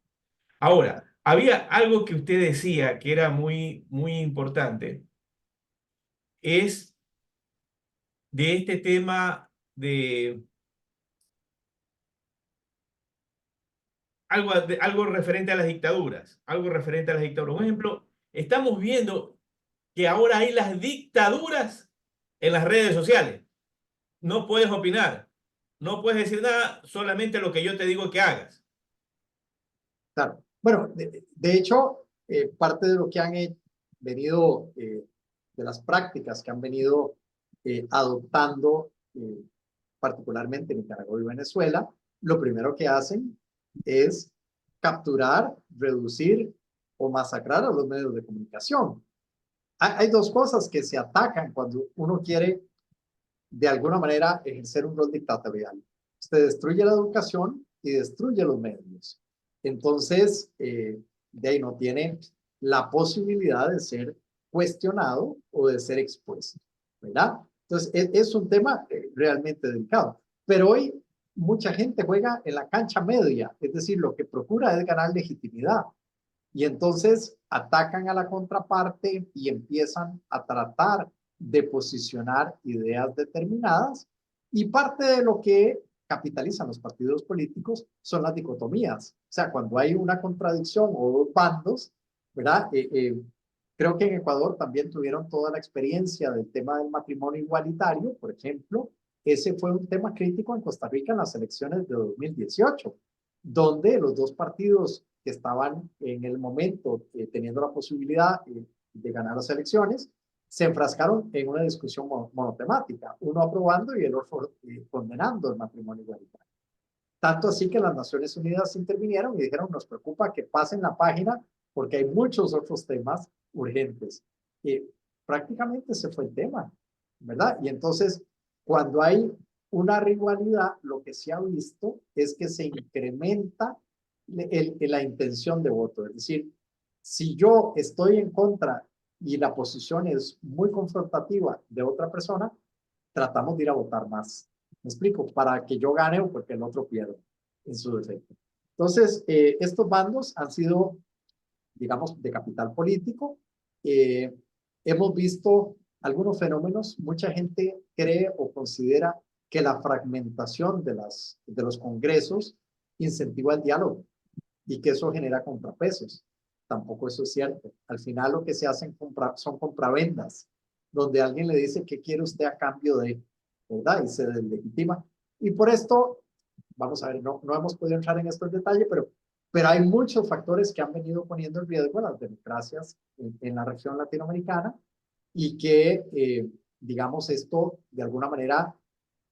Ahora, había algo que usted decía que era muy, muy importante, es de este tema de algo referente a las dictaduras, algo referente a las dictaduras. Por ejemplo, estamos viendo que ahora hay las dictaduras en las redes sociales. No puedes opinar, no puedes decir nada, solamente lo que yo te digo que hagas. claro. Bueno, de hecho, parte de lo que han venido, de las prácticas que han venido adoptando, particularmente Nicaragua y Venezuela, lo primero que hacen es capturar, reducir o masacrar a los medios de comunicación. Hay dos cosas que se atacan cuando uno quiere de alguna manera ejercer un rol dictatorial. Usted destruye la educación y destruye los medios. Entonces, de ahí no tiene la posibilidad de ser cuestionado o de ser expuesto, ¿verdad? Entonces, es un tema realmente delicado. Pero hoy mucha gente juega en la cancha media, es decir, lo que procura es ganar legitimidad. Y entonces atacan a la contraparte y empiezan a tratar de posicionar ideas determinadas. Y parte de lo que capitalizan los partidos políticos son las dicotomías. O sea, cuando hay una contradicción o dos bandos, ¿verdad? Creo que en Ecuador también tuvieron toda la experiencia del tema del matrimonio igualitario, por ejemplo. Ese fue un tema crítico en Costa Rica en las elecciones de 2018, donde los dos partidos que estaban en el momento teniendo la posibilidad de ganar las elecciones, se enfrascaron en una discusión monotemática, uno aprobando y el otro condenando el matrimonio igualitario. Tanto así que las Naciones Unidas intervinieron y dijeron, nos preocupa que pasen la página porque hay muchos otros temas urgentes. Y prácticamente ese fue el tema, ¿verdad? Y entonces, cuando hay una rivalidad, lo que se ha visto es que se incrementa la intención de voto. Es decir, si yo estoy en contra y la posición es muy confrontativa de otra persona, tratamos de ir a votar más. ¿Me explico? Para que yo gane o porque el otro pierda en su defecto. Entonces, estos bandos han sido, digamos, de capital político. Hemos visto algunos fenómenos. Mucha gente cree o considera que la fragmentación de los congresos incentiva el diálogo y que eso genera contrapesos. Tampoco eso es cierto. Al final lo que se hacen son compravendas, donde alguien le dice, ¿qué quiere usted a cambio de? ¿verdad? Y se deslegitima. Y por esto, vamos a ver, no hemos podido entrar en esto en detalle, pero hay muchos factores que han venido poniendo en riesgo las democracias en la región latinoamericana y que, digamos, esto de alguna manera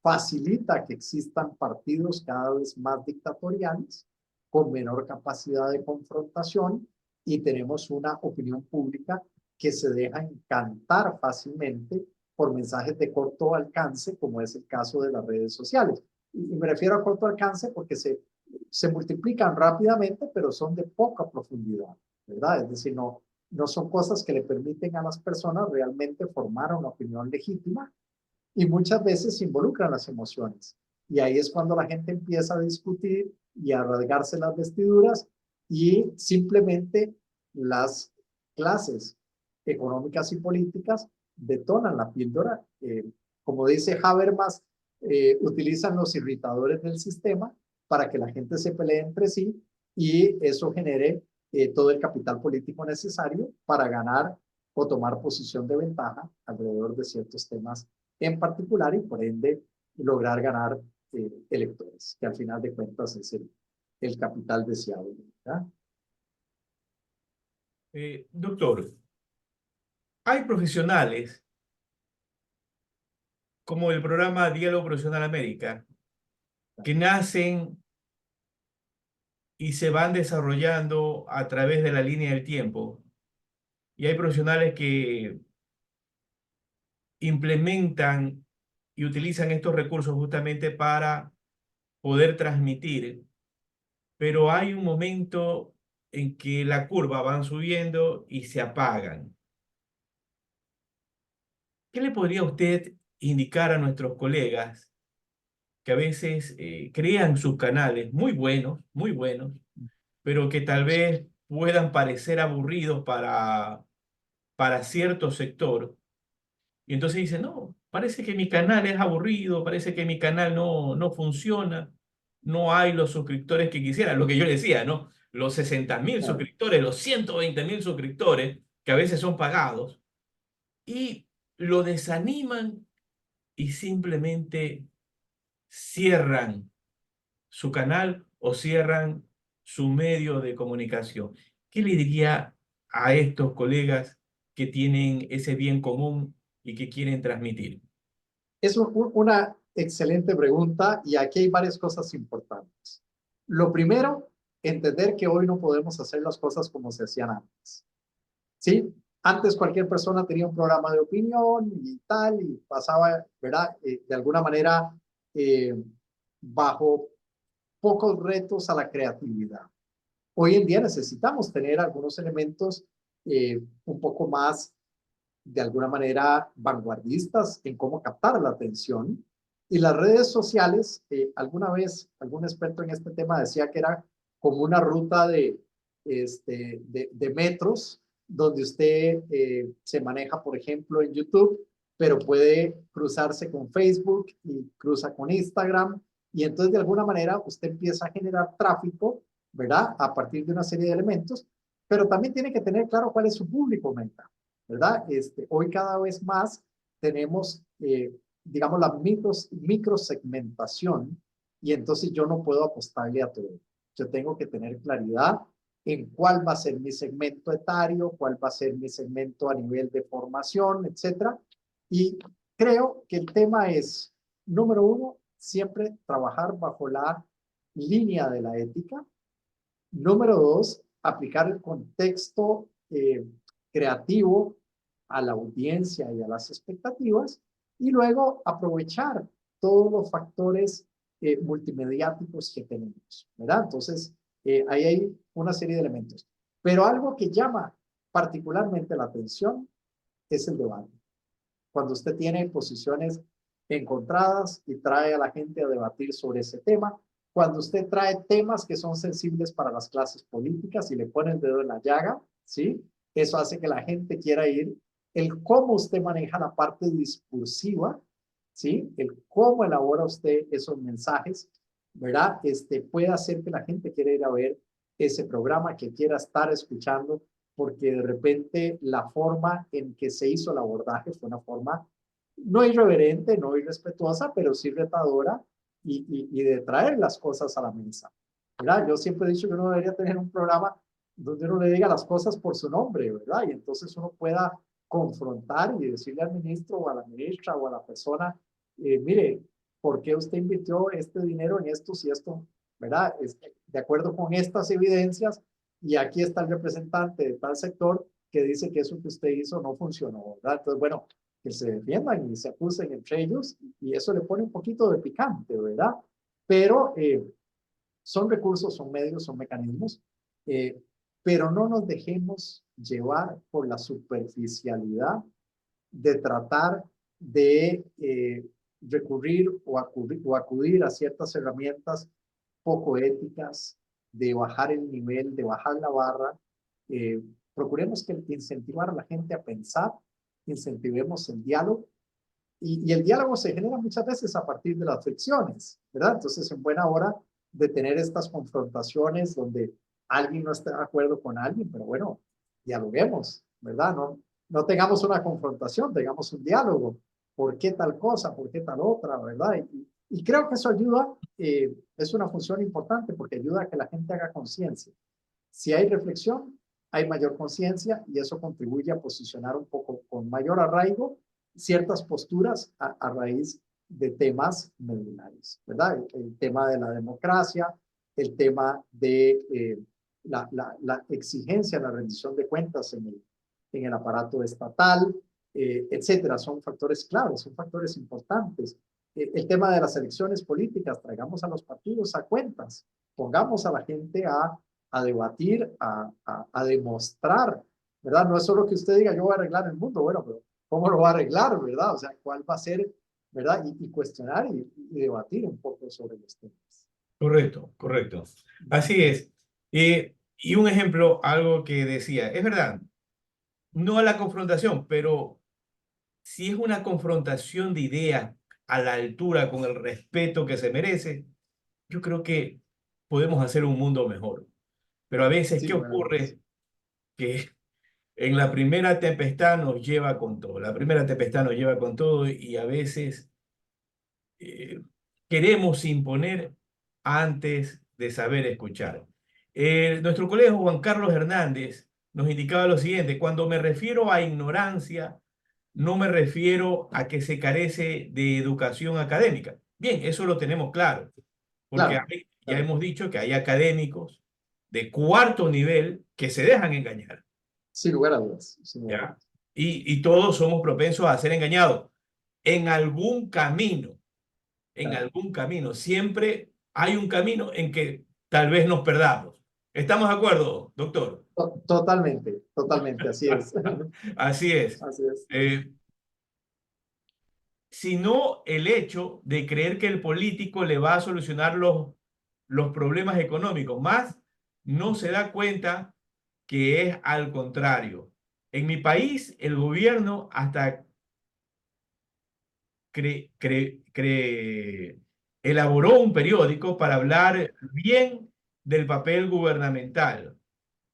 facilita que existan partidos cada vez más dictatoriales, con menor capacidad de confrontación, y tenemos una opinión pública que se deja encantar fácilmente por mensajes de corto alcance, como es el caso de las redes sociales. Y me refiero a corto alcance porque se multiplican rápidamente, pero son de poca profundidad, ¿verdad? Es decir, no son cosas que le permiten a las personas realmente formar una opinión legítima, y muchas veces se involucran las emociones. Y ahí es cuando la gente empieza a discutir y a rasgarse las vestiduras, y simplemente las clases económicas y políticas detonan la píldora. Como dice Habermas, utilizan los irritadores del sistema para que la gente se pelee entre sí y eso genere todo el capital político necesario para ganar o tomar posición de ventaja alrededor de ciertos temas en particular, y por ende lograr ganar electores, que al final de cuentas es el capital deseado, ¿verdad? Doctor, hay profesionales como el programa Diálogo Profesional América que nacen y se van desarrollando a través de la línea del tiempo. Y hay profesionales que implementan y utilizan estos recursos justamente para poder transmitir, pero hay un momento en que la curva van subiendo y se apagan. ¿Qué le podría usted indicar a nuestros colegas que a veces crean sus canales muy buenos, pero que tal vez puedan parecer aburridos para cierto sector? Y entonces dicen, no, parece que mi canal es aburrido, parece que mi canal no funciona, no hay los suscriptores que quisiera, lo que yo decía, ¿no? Los 60.000 Claro. suscriptores, los 120.000 suscriptores, que a veces son pagados, y lo desaniman y simplemente cierran su canal o cierran su medio de comunicación. ¿Qué le diría a estos colegas que tienen ese bien común y que quieren transmitir? Es una excelente pregunta, y aquí hay varias cosas importantes. Lo primero, entender que hoy no podemos hacer las cosas como se hacían antes. ¿Sí? Antes cualquier persona tenía un programa de opinión y tal, y pasaba, ¿verdad? De alguna manera, eh, bajo pocos retos a la creatividad. Hoy en día necesitamos tener algunos elementos un poco más, de alguna manera, vanguardistas en cómo captar la atención. Y las redes sociales, alguna vez algún experto en este tema decía que era como una ruta de metros, donde usted se maneja, por ejemplo, en YouTube, pero puede cruzarse con Facebook y cruza con Instagram. Y entonces, de alguna manera, usted empieza a generar tráfico, ¿verdad? A partir de una serie de elementos, pero también tiene que tener claro cuál es su público meta, ¿verdad? Hoy cada vez más tenemos, digamos, la microsegmentación, y entonces yo no puedo apostarle a todo. Yo tengo que tener claridad en cuál va a ser mi segmento etario, cuál va a ser mi segmento a nivel de formación, etcétera. Y creo que el tema es, número uno, siempre trabajar bajo la línea de la ética. Número dos, aplicar el contexto creativo a la audiencia y a las expectativas, y luego aprovechar todos los factores multimediáticos que tenemos, ¿verdad? Entonces, ahí hay una serie de elementos. Pero algo que llama particularmente la atención es el debate. Cuando usted tiene posiciones encontradas y trae a la gente a debatir sobre ese tema, cuando usted trae temas que son sensibles para las clases políticas y le pone el dedo en la llaga, ¿sí? Eso hace que la gente quiera ir. El cómo usted maneja la parte discursiva, ¿sí? El cómo elabora usted esos mensajes, ¿verdad? Puede hacer que la gente quiera ir a ver ese programa, que quiera estar escuchando, porque de repente la forma en que se hizo el abordaje fue una forma no irreverente, no irrespetuosa, pero sí retadora y de traer las cosas a la mesa. ¿Verdad? Yo siempre he dicho que uno debería tener un programa donde uno le diga las cosas por su nombre, ¿verdad? Y entonces uno pueda confrontar y decirle al ministro o a la ministra o a la persona, mire, ¿por qué usted invirtió este dinero en esto y esto? ¿Verdad? De acuerdo con estas evidencias, y aquí está el representante de tal sector que dice que eso que usted hizo no funcionó, ¿verdad? Entonces, bueno, que se defiendan y se acusen entre ellos, y eso le pone un poquito de picante, ¿verdad? Pero son recursos, son medios, son mecanismos, eh, pero no nos dejemos llevar por la superficialidad de tratar de recurrir o acudir a ciertas herramientas poco éticas, de bajar el nivel, de bajar la barra. Eh, Procuremos que incentivar a la gente a pensar, incentivemos el diálogo, y el diálogo se genera muchas veces a partir de las fricciones, ¿verdad? Entonces, en buena hora de tener estas confrontaciones donde alguien no está de acuerdo con alguien, pero bueno, dialoguemos, ¿verdad? No tengamos una confrontación, tengamos un diálogo. ¿Por qué tal cosa? ¿Por qué tal otra? ¿Verdad? Y creo que eso ayuda, es una función importante porque ayuda a que la gente haga conciencia. Si hay reflexión, hay mayor conciencia y eso contribuye a posicionar un poco con mayor arraigo ciertas posturas a raíz de temas medulares, ¿verdad? El tema de la democracia, el tema de la exigencia, la rendición de cuentas en el aparato estatal, etcétera. Son factores claves, son factores importantes. El tema de las elecciones políticas, traigamos a los partidos a cuentas, pongamos a la gente a debatir, a demostrar, ¿verdad? No es solo que usted diga, yo voy a arreglar el mundo, bueno, pero ¿cómo lo va a arreglar, verdad? O sea, ¿cuál va a ser, verdad? Y cuestionar y debatir un poco sobre los temas. Correcto, correcto. Así es. Y un ejemplo, algo que decía, es verdad, no a la confrontación, pero si es una confrontación de ideas a la altura, con el respeto que se merece, yo creo que podemos hacer un mundo mejor. Pero a veces, ¿qué Sí, bueno, ocurre? Que en la primera tempestad nos lleva con todo. La primera tempestad nos lleva con todo y a veces eh, queremos imponer antes de saber escuchar. Nuestro colega Juan Carlos Hernández nos indicaba lo siguiente: cuando me refiero a ignorancia, no me refiero a que se carece de educación académica. Bien, eso lo tenemos claro, porque claro, ya claro, hemos dicho que hay académicos de cuarto nivel que se dejan engañar, sin lugar a dudas, sin lugar a ¿ya? dudas. Y todos somos propensos a ser engañados en algún camino, en Claro. algún camino. Siempre hay un camino en que tal vez nos perdamos. ¿Estamos de acuerdo, doctor? Totalmente, totalmente, así es. Así es. Así es. Eh, Sino el hecho de creer que el político le va a solucionar los problemas económicos. Más no se da cuenta que es al contrario. En mi país, el gobierno hasta elaboró un periódico para hablar bien del papel gubernamental.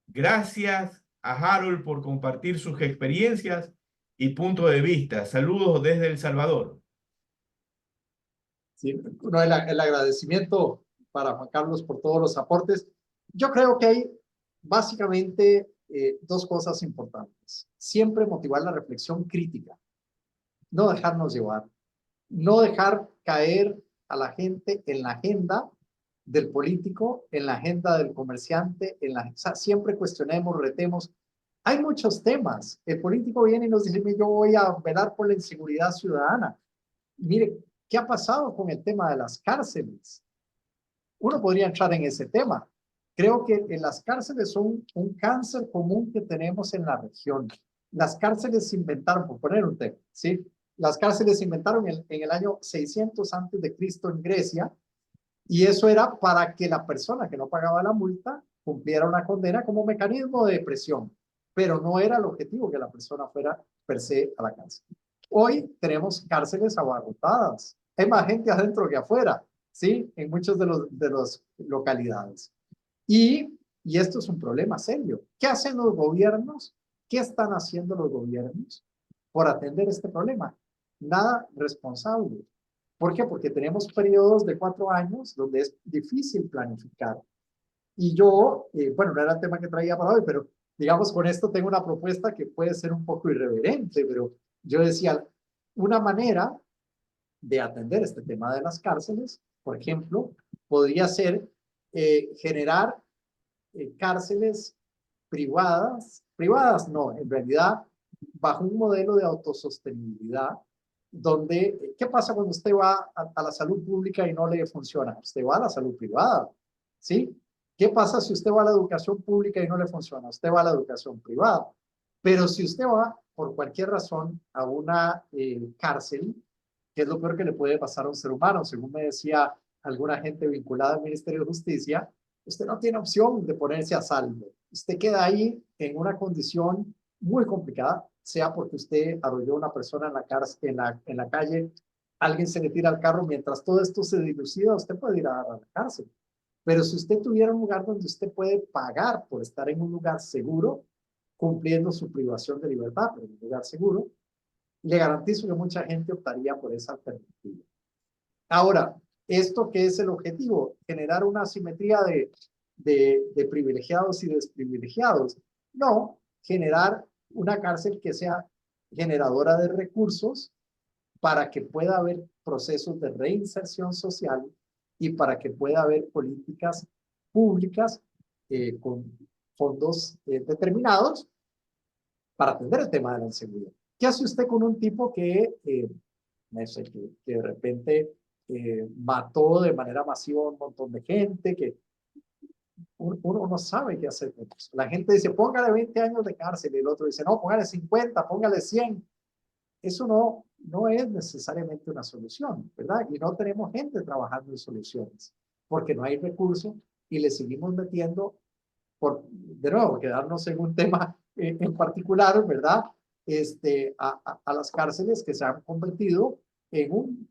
Gracias a Harold por compartir sus experiencias y punto de vista. Saludos desde El Salvador. Sí, no, el agradecimiento para Juan Carlos por todos los aportes. Yo creo que hay básicamente dos cosas importantes. Siempre motivar la reflexión crítica, no dejarnos llevar, no dejar caer a la gente en la agenda del político, en la agenda del comerciante, o sea, siempre cuestionemos, retemos. Hay muchos temas. El político viene y nos dice, yo voy a velar por la inseguridad ciudadana. Mire, ¿qué ha pasado con el tema de las cárceles? Uno podría entrar en ese tema. Creo que en las cárceles son un cáncer común que tenemos en la región. Las cárceles se inventaron, por poner un tema, ¿sí? Las cárceles se inventaron en el año 600 antes de Cristo en Grecia, y eso era para que la persona que no pagaba la multa cumpliera una condena como mecanismo de presión, pero no era el objetivo que la persona fuera per se a la cárcel. Hoy tenemos cárceles abarrotadas, hay más gente adentro que afuera, ¿sí? En muchos de los localidades. Y esto es un problema serio. ¿Qué hacen los gobiernos? ¿Qué están haciendo los gobiernos por atender este problema? nada responsable. ¿Por qué? Porque tenemos periodos de 4 años donde es difícil planificar. Y yo, bueno, no era el tema que traía para hoy, pero digamos con esto tengo una propuesta que puede ser un poco irreverente, pero yo decía, una manera de atender este tema de las cárceles, por ejemplo, podría ser generar cárceles privadas no, en realidad bajo un modelo de autosostenibilidad, donde, ¿qué pasa cuando usted va a la salud pública y no le funciona? Usted va a la salud privada, ¿sí? ¿Qué pasa si usted va a la educación pública y no le funciona? Usted va a la educación privada. Pero si usted va, por cualquier razón, a una cárcel, ¿qué es lo peor que le puede pasar a un ser humano? Según me decía alguna gente vinculada al Ministerio de Justicia, usted no tiene opción de ponerse a salvo. Usted queda ahí en una condición muy complicada, sea porque usted arrolló a una persona en la, cárcel, en la calle, alguien se le tira al carro, mientras todo esto se dilucida, usted puede ir a la cárcel. Pero si usted tuviera un lugar donde usted puede pagar por estar en un lugar seguro, cumpliendo su privación de libertad, pero en un lugar seguro, le garantizo que mucha gente optaría por esa alternativa. Ahora, ¿esto qué es el objetivo? Generar una asimetría de privilegiados y desprivilegiados. No, generar una cárcel que sea generadora de recursos para que pueda haber procesos de reinserción social y para que pueda haber políticas públicas con fondos determinados para atender el tema de la inseguridad. ¿Qué hace usted con un tipo no sé, que de repente mató de manera masiva a un montón de gente, que uno no sabe qué hacer con eso? La gente dice, póngale 20 años de cárcel, y el otro dice, no, póngale 50, póngale 100. Eso no es necesariamente una solución, ¿verdad? Y no tenemos gente trabajando en soluciones, porque no hay recursos y le seguimos metiendo, de nuevo, quedarnos en un tema en particular, ¿verdad? A las cárceles que se han convertido en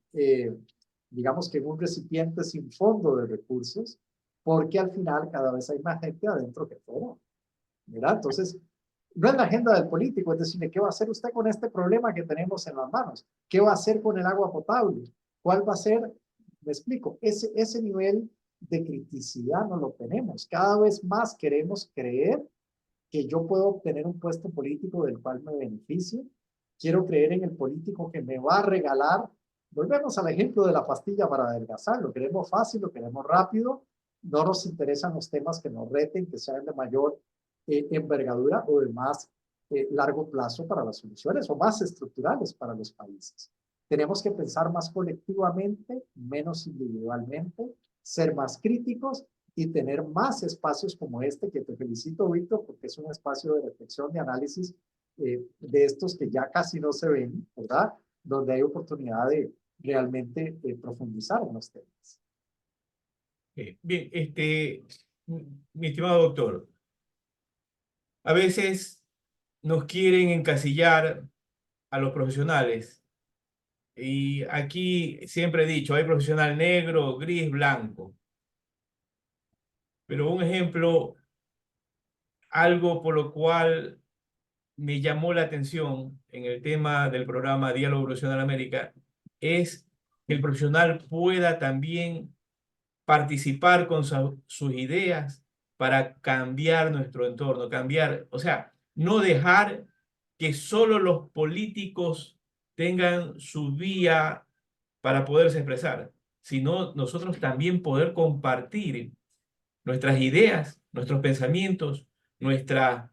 digamos que en un recipiente sin fondo de recursos, porque al final cada vez hay más gente adentro que fuera, ¿verdad? Entonces, no es la agenda del político, es decir, ¿qué va a hacer usted con este problema que tenemos en las manos? ¿Qué va a hacer con el agua potable? ¿Cuál va a ser? Me explico, ese nivel de criticidad no lo tenemos. Cada vez más queremos creer que yo puedo obtener un puesto político del cual me beneficie. Quiero creer en el político que me va a regalar. Volvemos al ejemplo de la pastilla para adelgazar. Lo queremos fácil, lo queremos rápido. No nos interesan los temas que nos reten, que sean de mayor envergadura o de más largo plazo para las soluciones o más estructurales para los países. Tenemos que pensar más colectivamente, menos individualmente, ser más críticos y tener más espacios como este, que te felicito, Víctor, porque es un espacio de reflexión, de análisis de estos que ya casi no se ven, ¿verdad? Donde hay oportunidad de realmente profundizar en los temas. Bien, mi estimado doctor, a veces nos quieren encasillar a los profesionales y aquí siempre he dicho, hay profesional negro, gris, blanco, pero un ejemplo, algo por lo cual me llamó la atención en el tema del programa Diálogo Profesional América es que el profesional pueda también participar con sus ideas para cambiar nuestro entorno, cambiar, o sea, no dejar que solo los políticos tengan su vía para poderse expresar, sino nosotros también poder compartir nuestras ideas, nuestros pensamientos, nuestras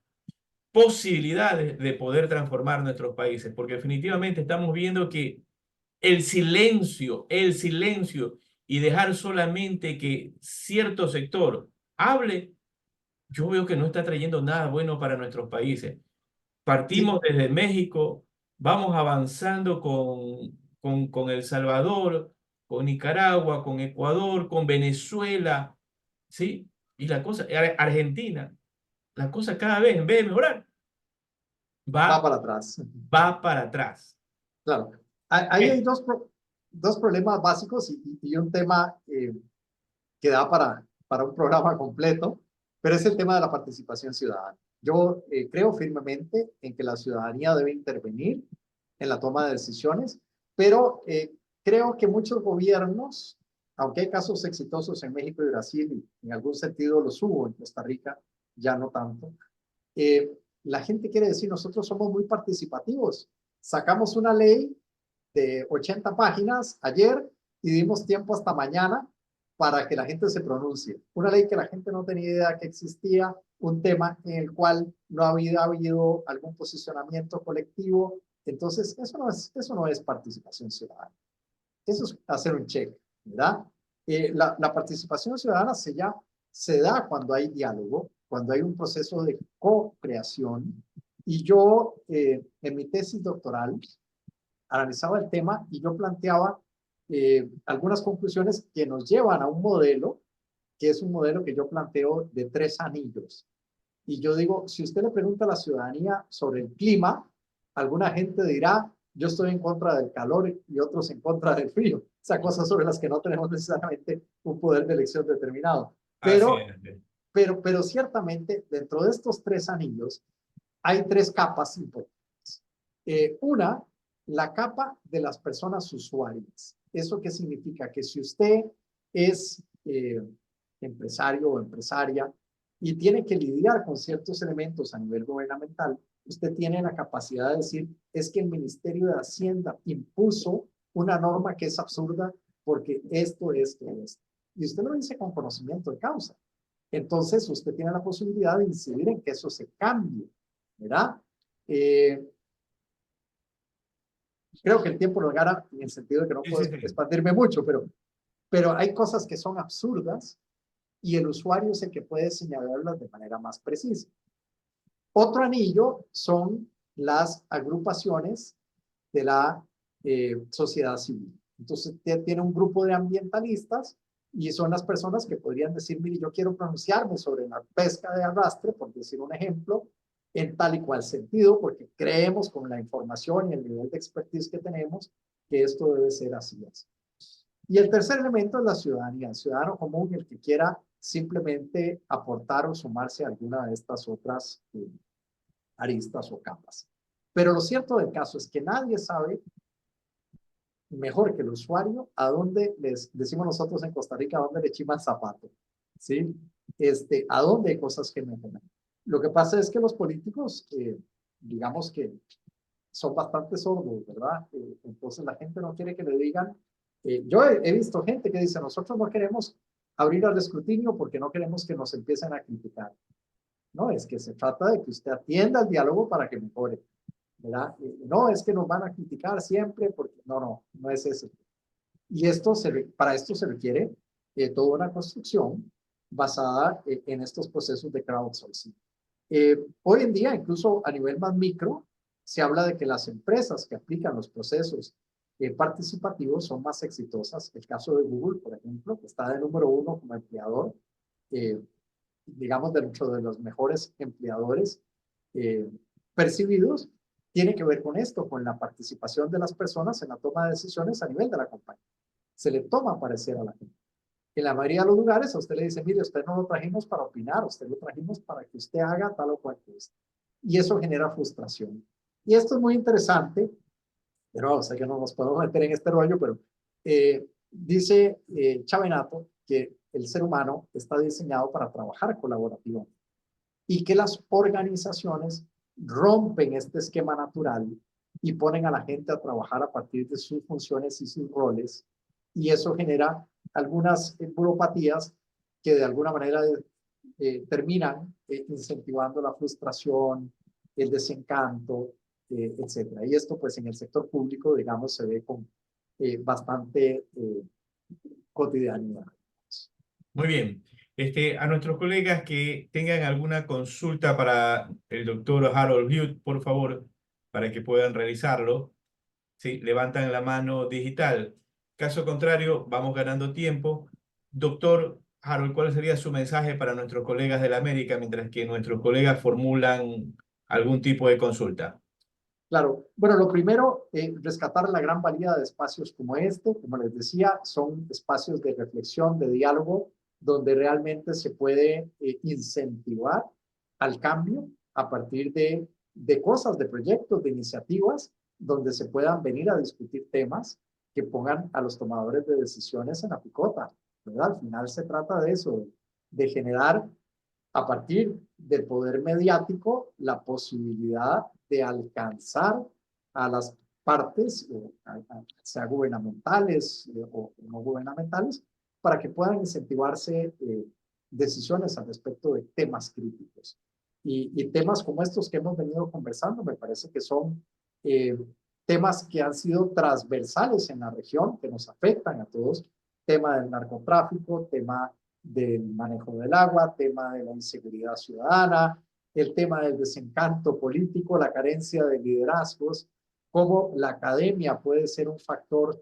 posibilidades de poder transformar nuestros países, porque definitivamente estamos viendo que el silencio y dejar solamente que cierto sector hable, yo veo que no está trayendo nada bueno para nuestros países. Sí, Partimos desde México, vamos avanzando con El Salvador, con Nicaragua, con Ecuador, con Venezuela, ¿sí? Y la cosa, Argentina, la cosa cada vez, en vez de mejorar, va va, para atrás. va para atrás. Claro. Ahí hay Eh, dos problemas básicos y un tema que da para un programa completo, pero es el tema de la participación ciudadana. Yo creo firmemente en que la ciudadanía debe intervenir en la toma de decisiones, Pero creo que muchos gobiernos, aunque hay casos exitosos en México y Brasil, y en algún sentido los hubo en Costa Rica, ya no tanto, la gente quiere decir, nosotros somos muy participativos. Sacamos una ley de 80 páginas ayer y dimos tiempo hasta mañana para que la gente se pronuncie. Una ley que la gente no tenía idea que existía, un tema en el cual no había habido algún posicionamiento colectivo. Entonces, eso no es participación ciudadana. Eso es hacer un check, ¿verdad? La participación ciudadana se da cuando hay diálogo, cuando hay un proceso de co-creación. Y yo, en mi tesis doctoral, analizaba el tema y yo planteaba algunas conclusiones que nos llevan a un modelo, que es un modelo que yo planteo de 3 anillos. Y yo digo, si usted le pregunta a la ciudadanía sobre el clima, alguna gente dirá, yo estoy en contra del calor y otros en contra del frío. O sea, cosas sobre las que no tenemos necesariamente un poder de elección determinado. Así Pero, es. pero ciertamente, dentro de estos 3 anillos, hay 3 capas importantes. Una, la capa de las personas usuarias. ¿Eso qué significa? Que si usted es empresario o empresaria y tiene que lidiar con ciertos elementos a nivel gubernamental, usted tiene la capacidad de decir, es que el Ministerio de Hacienda impuso una norma que es absurda porque esto. Y usted lo dice con conocimiento de causa. Entonces, usted tiene la posibilidad de incidir en que eso se cambie, ¿verdad? Creo que el tiempo lo gana en el sentido de que no Sí, sí, puedo sí. expandirme mucho, pero hay cosas que son absurdas y el usuario es el que puede señalarlas de manera más precisa. Otro anillo son las agrupaciones de la sociedad civil. Entonces, tiene un grupo de ambientalistas y son las personas que podrían decir, mire, yo quiero pronunciarme sobre la pesca de arrastre, por decir un ejemplo, en tal y cual sentido, porque creemos con la información y el nivel de expertise que tenemos que esto debe ser así. Y el tercer elemento es la ciudadanía, el ciudadano común, el que quiera simplemente aportar o sumarse a alguna de estas otras aristas o capas. Pero lo cierto del caso es que nadie sabe mejor que el usuario a dónde les decimos nosotros en Costa Rica, a dónde le chiman zapato, ¿sí? A dónde hay cosas que mejorar. Lo que pasa es que los políticos, digamos que son bastante sordos, ¿verdad? Entonces la gente no quiere que le digan. Yo he visto gente que dice, nosotros no queremos abrir al escrutinio porque no queremos que nos empiecen a criticar. No, es que se trata de que usted atienda el diálogo para que mejore, ¿verdad? No, es que nos van a criticar siempre porque no es eso. Y para esto se requiere toda una construcción basada en estos procesos de crowdsourcing. Hoy en día, incluso a nivel más micro, se habla de que las empresas que aplican los procesos participativos son más exitosas. El caso de Google, por ejemplo, que está de número 1 como empleador, eh, digamos, dentro de los mejores empleadores eh, percibidos, tiene que ver con esto, con la participación de las personas en la toma de decisiones a nivel de la compañía. Se le toma parecer a la gente. En la mayoría de los lugares a usted le dice, mire, usted no lo trajimos para opinar, usted lo trajimos para que usted haga tal o cual cosa. Y eso genera frustración. Y esto es muy interesante, pero o sea que no nos podemos meter en este rollo, pero dice Chavenato que el ser humano está diseñado para trabajar colaborativamente y que las organizaciones rompen este esquema natural y ponen a la gente a trabajar a partir de sus funciones y sus roles, y eso genera algunas buropatías que de alguna manera terminan incentivando la frustración, el desencanto, etcétera. Y esto pues en el sector público, digamos, se ve con bastante cotidianidad. Muy bien. A nuestros colegas que tengan alguna consulta para el doctor Harold Hughes, por favor, para que puedan realizarlo, ¿sí? Levantan la mano digital. Caso contrario, vamos ganando tiempo. Doctor Harold, ¿cuál sería su mensaje para nuestros colegas de la América mientras que nuestros colegas formulan algún tipo de consulta? Claro, bueno, lo primero, rescatar la gran valía de espacios como este, como les decía, son espacios de reflexión, de diálogo, donde realmente se puede incentivar al cambio a partir de cosas, de proyectos, de iniciativas, donde se puedan venir a discutir temas que pongan a los tomadores de decisiones en la picota, ¿verdad? Al final se trata de eso, de generar a partir del poder mediático la posibilidad de alcanzar a las partes, sea gubernamentales o no gubernamentales, para que puedan incentivarse decisiones al respecto de temas críticos. Y temas como estos que hemos venido conversando, me parece que son temas que han sido transversales en la región, que nos afectan a todos, tema del narcotráfico, tema del manejo del agua, tema de la inseguridad ciudadana, el tema del desencanto político, la carencia de liderazgos, cómo la academia puede ser un factor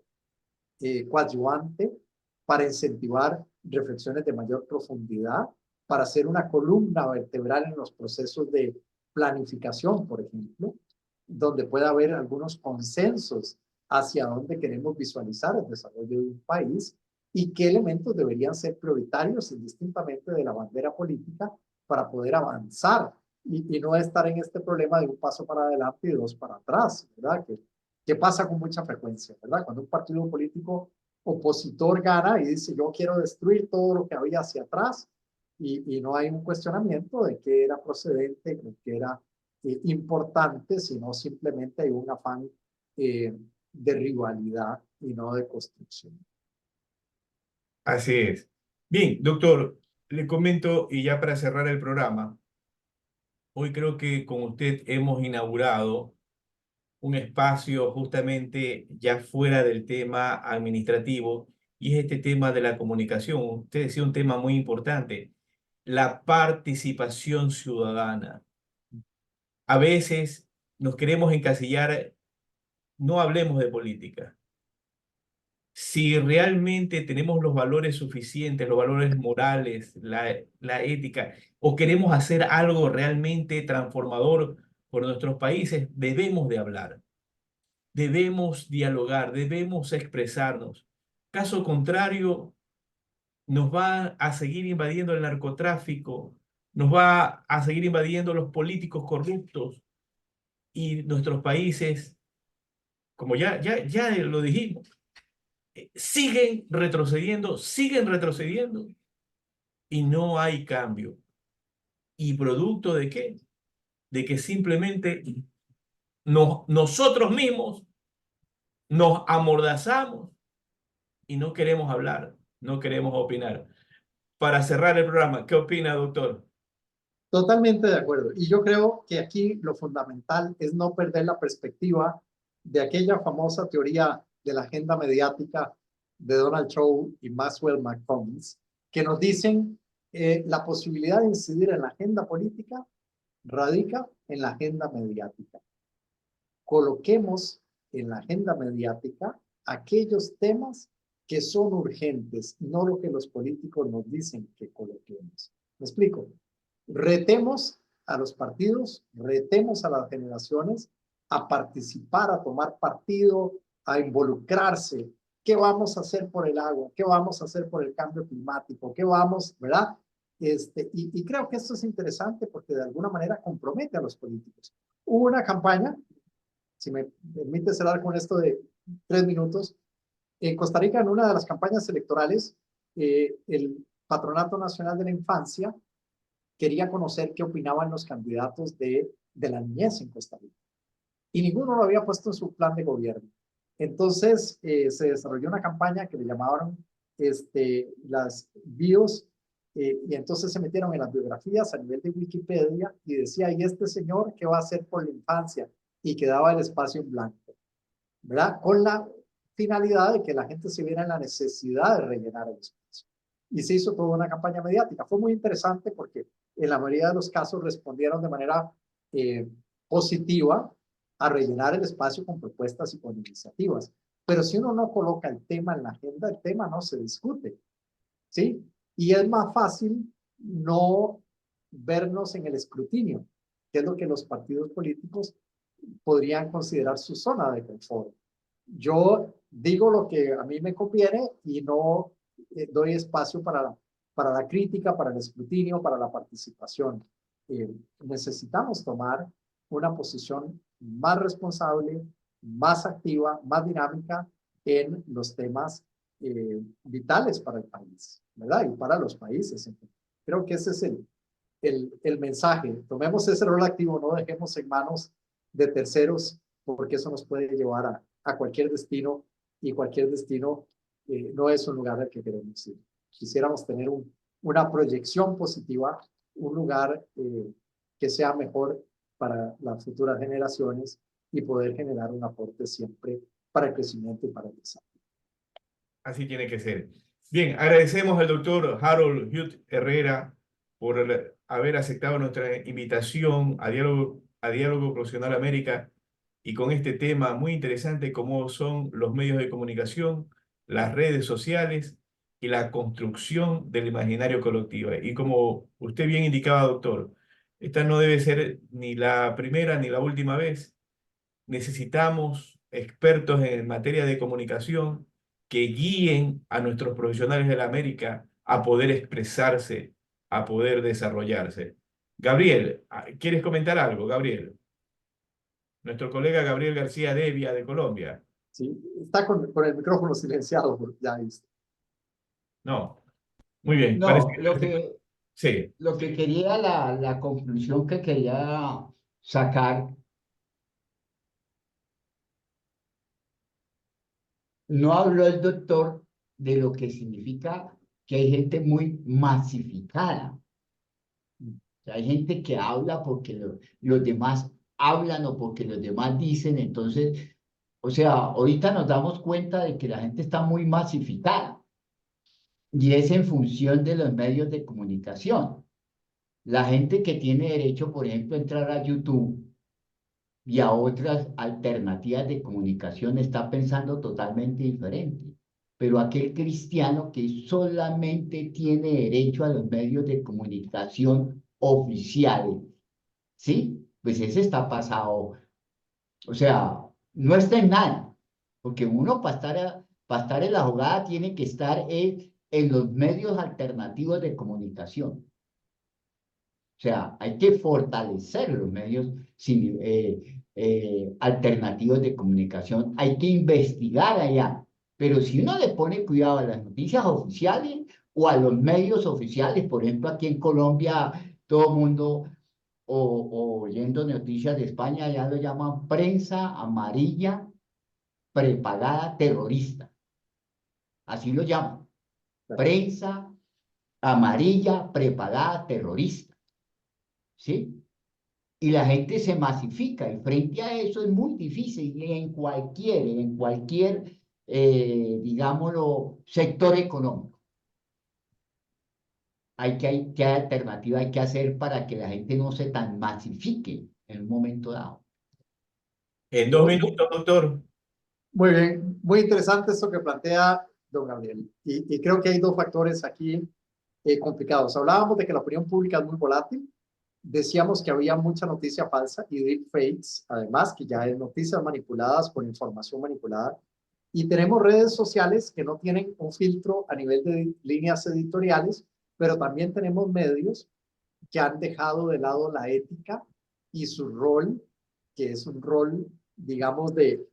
coadyuvante para incentivar reflexiones de mayor profundidad, para ser una columna vertebral en los procesos de planificación, por ejemplo, donde pueda haber algunos consensos hacia dónde queremos visualizar el desarrollo de un país y qué elementos deberían ser prioritarios indistintamente de la bandera política para poder avanzar y no estar en este problema de un paso para adelante y dos para atrás, ¿verdad? Que pasa con mucha frecuencia, ¿verdad? Cuando un partido político opositor gana y dice yo quiero destruir todo lo que había hacia atrás y no hay un cuestionamiento de qué era procedente, de qué era importante, sino simplemente hay un afán de rivalidad y no de construcción. Así es. Bien, doctor, le comento y ya para cerrar el programa, hoy creo que con usted hemos inaugurado un espacio justamente ya fuera del tema administrativo y es este tema de la comunicación. Usted decía un tema muy importante, la participación ciudadana. A veces nos queremos encasillar, no hablemos de política. Si realmente tenemos los valores suficientes, los valores morales, la ética, o queremos hacer algo realmente transformador por nuestros países, debemos de hablar. Debemos dialogar, debemos expresarnos. Caso contrario, nos va a seguir invadiendo el narcotráfico, nos va a seguir invadiendo los políticos corruptos y nuestros países, como ya lo dijimos, siguen retrocediendo y no hay cambio. ¿Y producto de qué? De que simplemente nosotros mismos nos amordazamos y no queremos hablar, no queremos opinar. Para cerrar el programa, ¿qué opina, doctor? Totalmente de acuerdo. Y yo creo que aquí lo fundamental es no perder la perspectiva de aquella famosa teoría de la agenda mediática de Donald Trump y Maxwell McCombs, que nos dicen la posibilidad de incidir en la agenda política radica en la agenda mediática. Coloquemos en la agenda mediática aquellos temas que son urgentes, no lo que los políticos nos dicen que coloquemos. ¿Me explico? Retemos a los partidos, retemos a las generaciones a participar, a tomar partido, a involucrarse. ¿Qué vamos a hacer por el agua? ¿Qué vamos a hacer por el cambio climático? ¿Qué vamos, verdad? Y creo que esto es interesante porque de alguna manera compromete a los políticos. Hubo una campaña, si me permite cerrar con esto de 3 minutos, en Costa Rica, en una de las campañas electorales, el Patronato Nacional de la Infancia quería conocer qué opinaban los candidatos de la niñez en Costa Rica. Y ninguno lo había puesto en su plan de gobierno. Entonces se desarrolló una campaña que le llamaban las bios, y entonces se metieron en las biografías a nivel de Wikipedia y decía, ¿y este señor qué va a hacer por la infancia? Y quedaba el espacio en blanco, ¿verdad? Con la finalidad de que la gente se viera en la necesidad de rellenar el espacio. Y se hizo toda una campaña mediática. Fue muy interesante porque en la mayoría de los casos respondieron de manera positiva a rellenar el espacio con propuestas y con iniciativas. Pero si uno no coloca el tema en la agenda, el tema no se discute, ¿sí? Y es más fácil no vernos en el escrutinio, que es lo que los partidos políticos podrían considerar su zona de confort. Yo digo lo que a mí me conviene y no doy espacio para la crítica, para el escrutinio, para la participación. Necesitamos tomar una posición más responsable, más activa, más dinámica en los temas vitales para el país, ¿verdad? Y para los países. Creo que ese es el mensaje. Tomemos ese rol activo, no dejemos en manos de terceros, porque eso nos puede llevar a cualquier destino, y cualquier destino no es un lugar al que queremos ir. Quisiéramos tener una proyección positiva, un lugar que sea mejor para las futuras generaciones y poder generar un aporte siempre para el crecimiento y para el desarrollo. Así tiene que ser. Bien, agradecemos al doctor Harold Hugh Herrera por haber aceptado nuestra invitación a Diálogo Profesional América y con este tema muy interesante como son los medios de comunicación, las redes sociales y la construcción del imaginario colectivo. Y como usted bien indicaba, doctor, esta no debe ser ni la primera ni la última vez. Necesitamos expertos en materia de comunicación que guíen a nuestros profesionales de la América a poder expresarse, a poder desarrollarse. Gabriel, ¿quieres comentar algo, Gabriel? Nuestro colega Gabriel García Devia de Colombia. Sí, está con el micrófono silenciado, ya viste. No, muy bien, parece No, que sí. lo que quería, la conclusión que quería sacar, no habló el doctor de lo que significa que hay gente muy masificada. O sea, hay gente que habla porque los demás hablan o porque los demás dicen. Entonces, o sea, ahorita nos damos cuenta de que la gente está muy masificada y es en función de los medios de comunicación. La gente que tiene derecho, por ejemplo, a entrar a YouTube y a otras alternativas de comunicación está pensando totalmente diferente. Pero aquel cristiano que solamente tiene derecho a los medios de comunicación oficiales, ¿sí? Pues ese está pasado. O sea, no está en nada, porque uno para estar en la jugada tiene que estar en los medios alternativos de comunicación. O sea, hay que fortalecer los medios alternativos de comunicación, hay que investigar allá, pero si uno le pone cuidado a las noticias oficiales o a los medios oficiales, por ejemplo, aquí en Colombia, todo el mundo, o oyendo noticias de España, ya lo llaman prensa amarilla prepagada terrorista, así lo llaman, prensa amarilla prepagada terrorista, ¿sí? Y la gente se masifica y frente a eso es muy difícil y en cualquier digámoslo, sector económico. ¿Qué alternativa hay que hacer para que la gente no se tan masifique en un momento dado? En 2 minutos, doctor. Muy bien, muy interesante esto que plantea don Gabriel. Y creo que hay dos factores aquí complicados. Hablábamos de que la opinión pública es muy volátil. Decíamos que había mucha noticia falsa y deepfakes, además, que ya es noticias manipuladas con información manipulada. Y tenemos redes sociales que no tienen un filtro a nivel de líneas editoriales, pero también tenemos medios que han dejado de lado la ética y su rol, que es un rol, digamos, de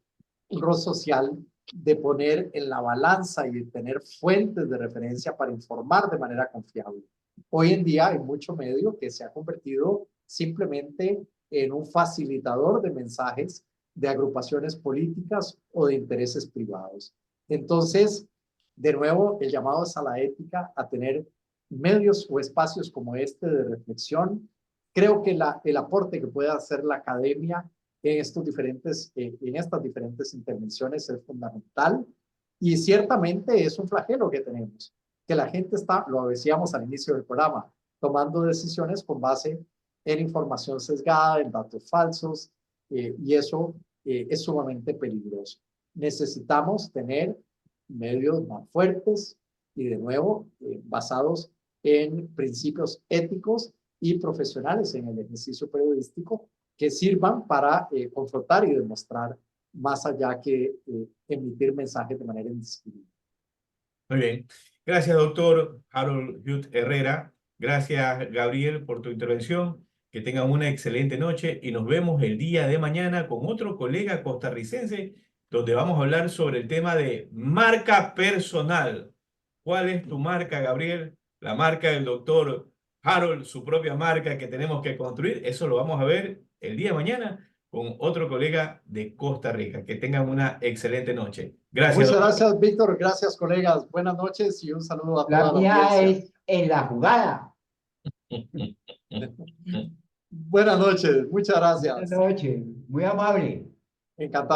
un rol social, de poner en la balanza y de tener fuentes de referencia para informar de manera confiable. Hoy en día hay mucho medio que se ha convertido simplemente en un facilitador de mensajes de agrupaciones políticas o de intereses privados. Entonces, de nuevo, el llamado es a la ética, a tener medios o espacios como este de reflexión. Creo que el aporte que puede hacer la academia en estas diferentes intervenciones es fundamental, y ciertamente es un flagelo que tenemos, que la gente está, lo decíamos al inicio del programa, tomando decisiones con base en información sesgada, en datos falsos, y eso es sumamente peligroso. Necesitamos tener medios más fuertes y, de nuevo, basados en principios éticos y profesionales en el ejercicio periodístico, que sirvan para confrontar y demostrar más allá que emitir mensajes de manera indiscriminada. Muy bien. Gracias, doctor Harold Hugh Herrera. Gracias, Gabriel, por tu intervención. que tengan una excelente noche y nos vemos el día de mañana con otro colega costarricense donde vamos a hablar sobre el tema de marca personal. ¿Cuál es tu marca, Gabriel? La marca del doctor Harold, su propia marca que tenemos que construir. Eso lo vamos a ver el día de mañana con otro colega de Costa Rica. Que tengan una excelente noche. Gracias, Muchas doctor. gracias, Víctor. Gracias, colegas. Buenas noches y un saludo a La toda la mía audiencia. es en la jugada. Buenas noches. Muchas Buenas gracias. noches, muy amable. Encantado.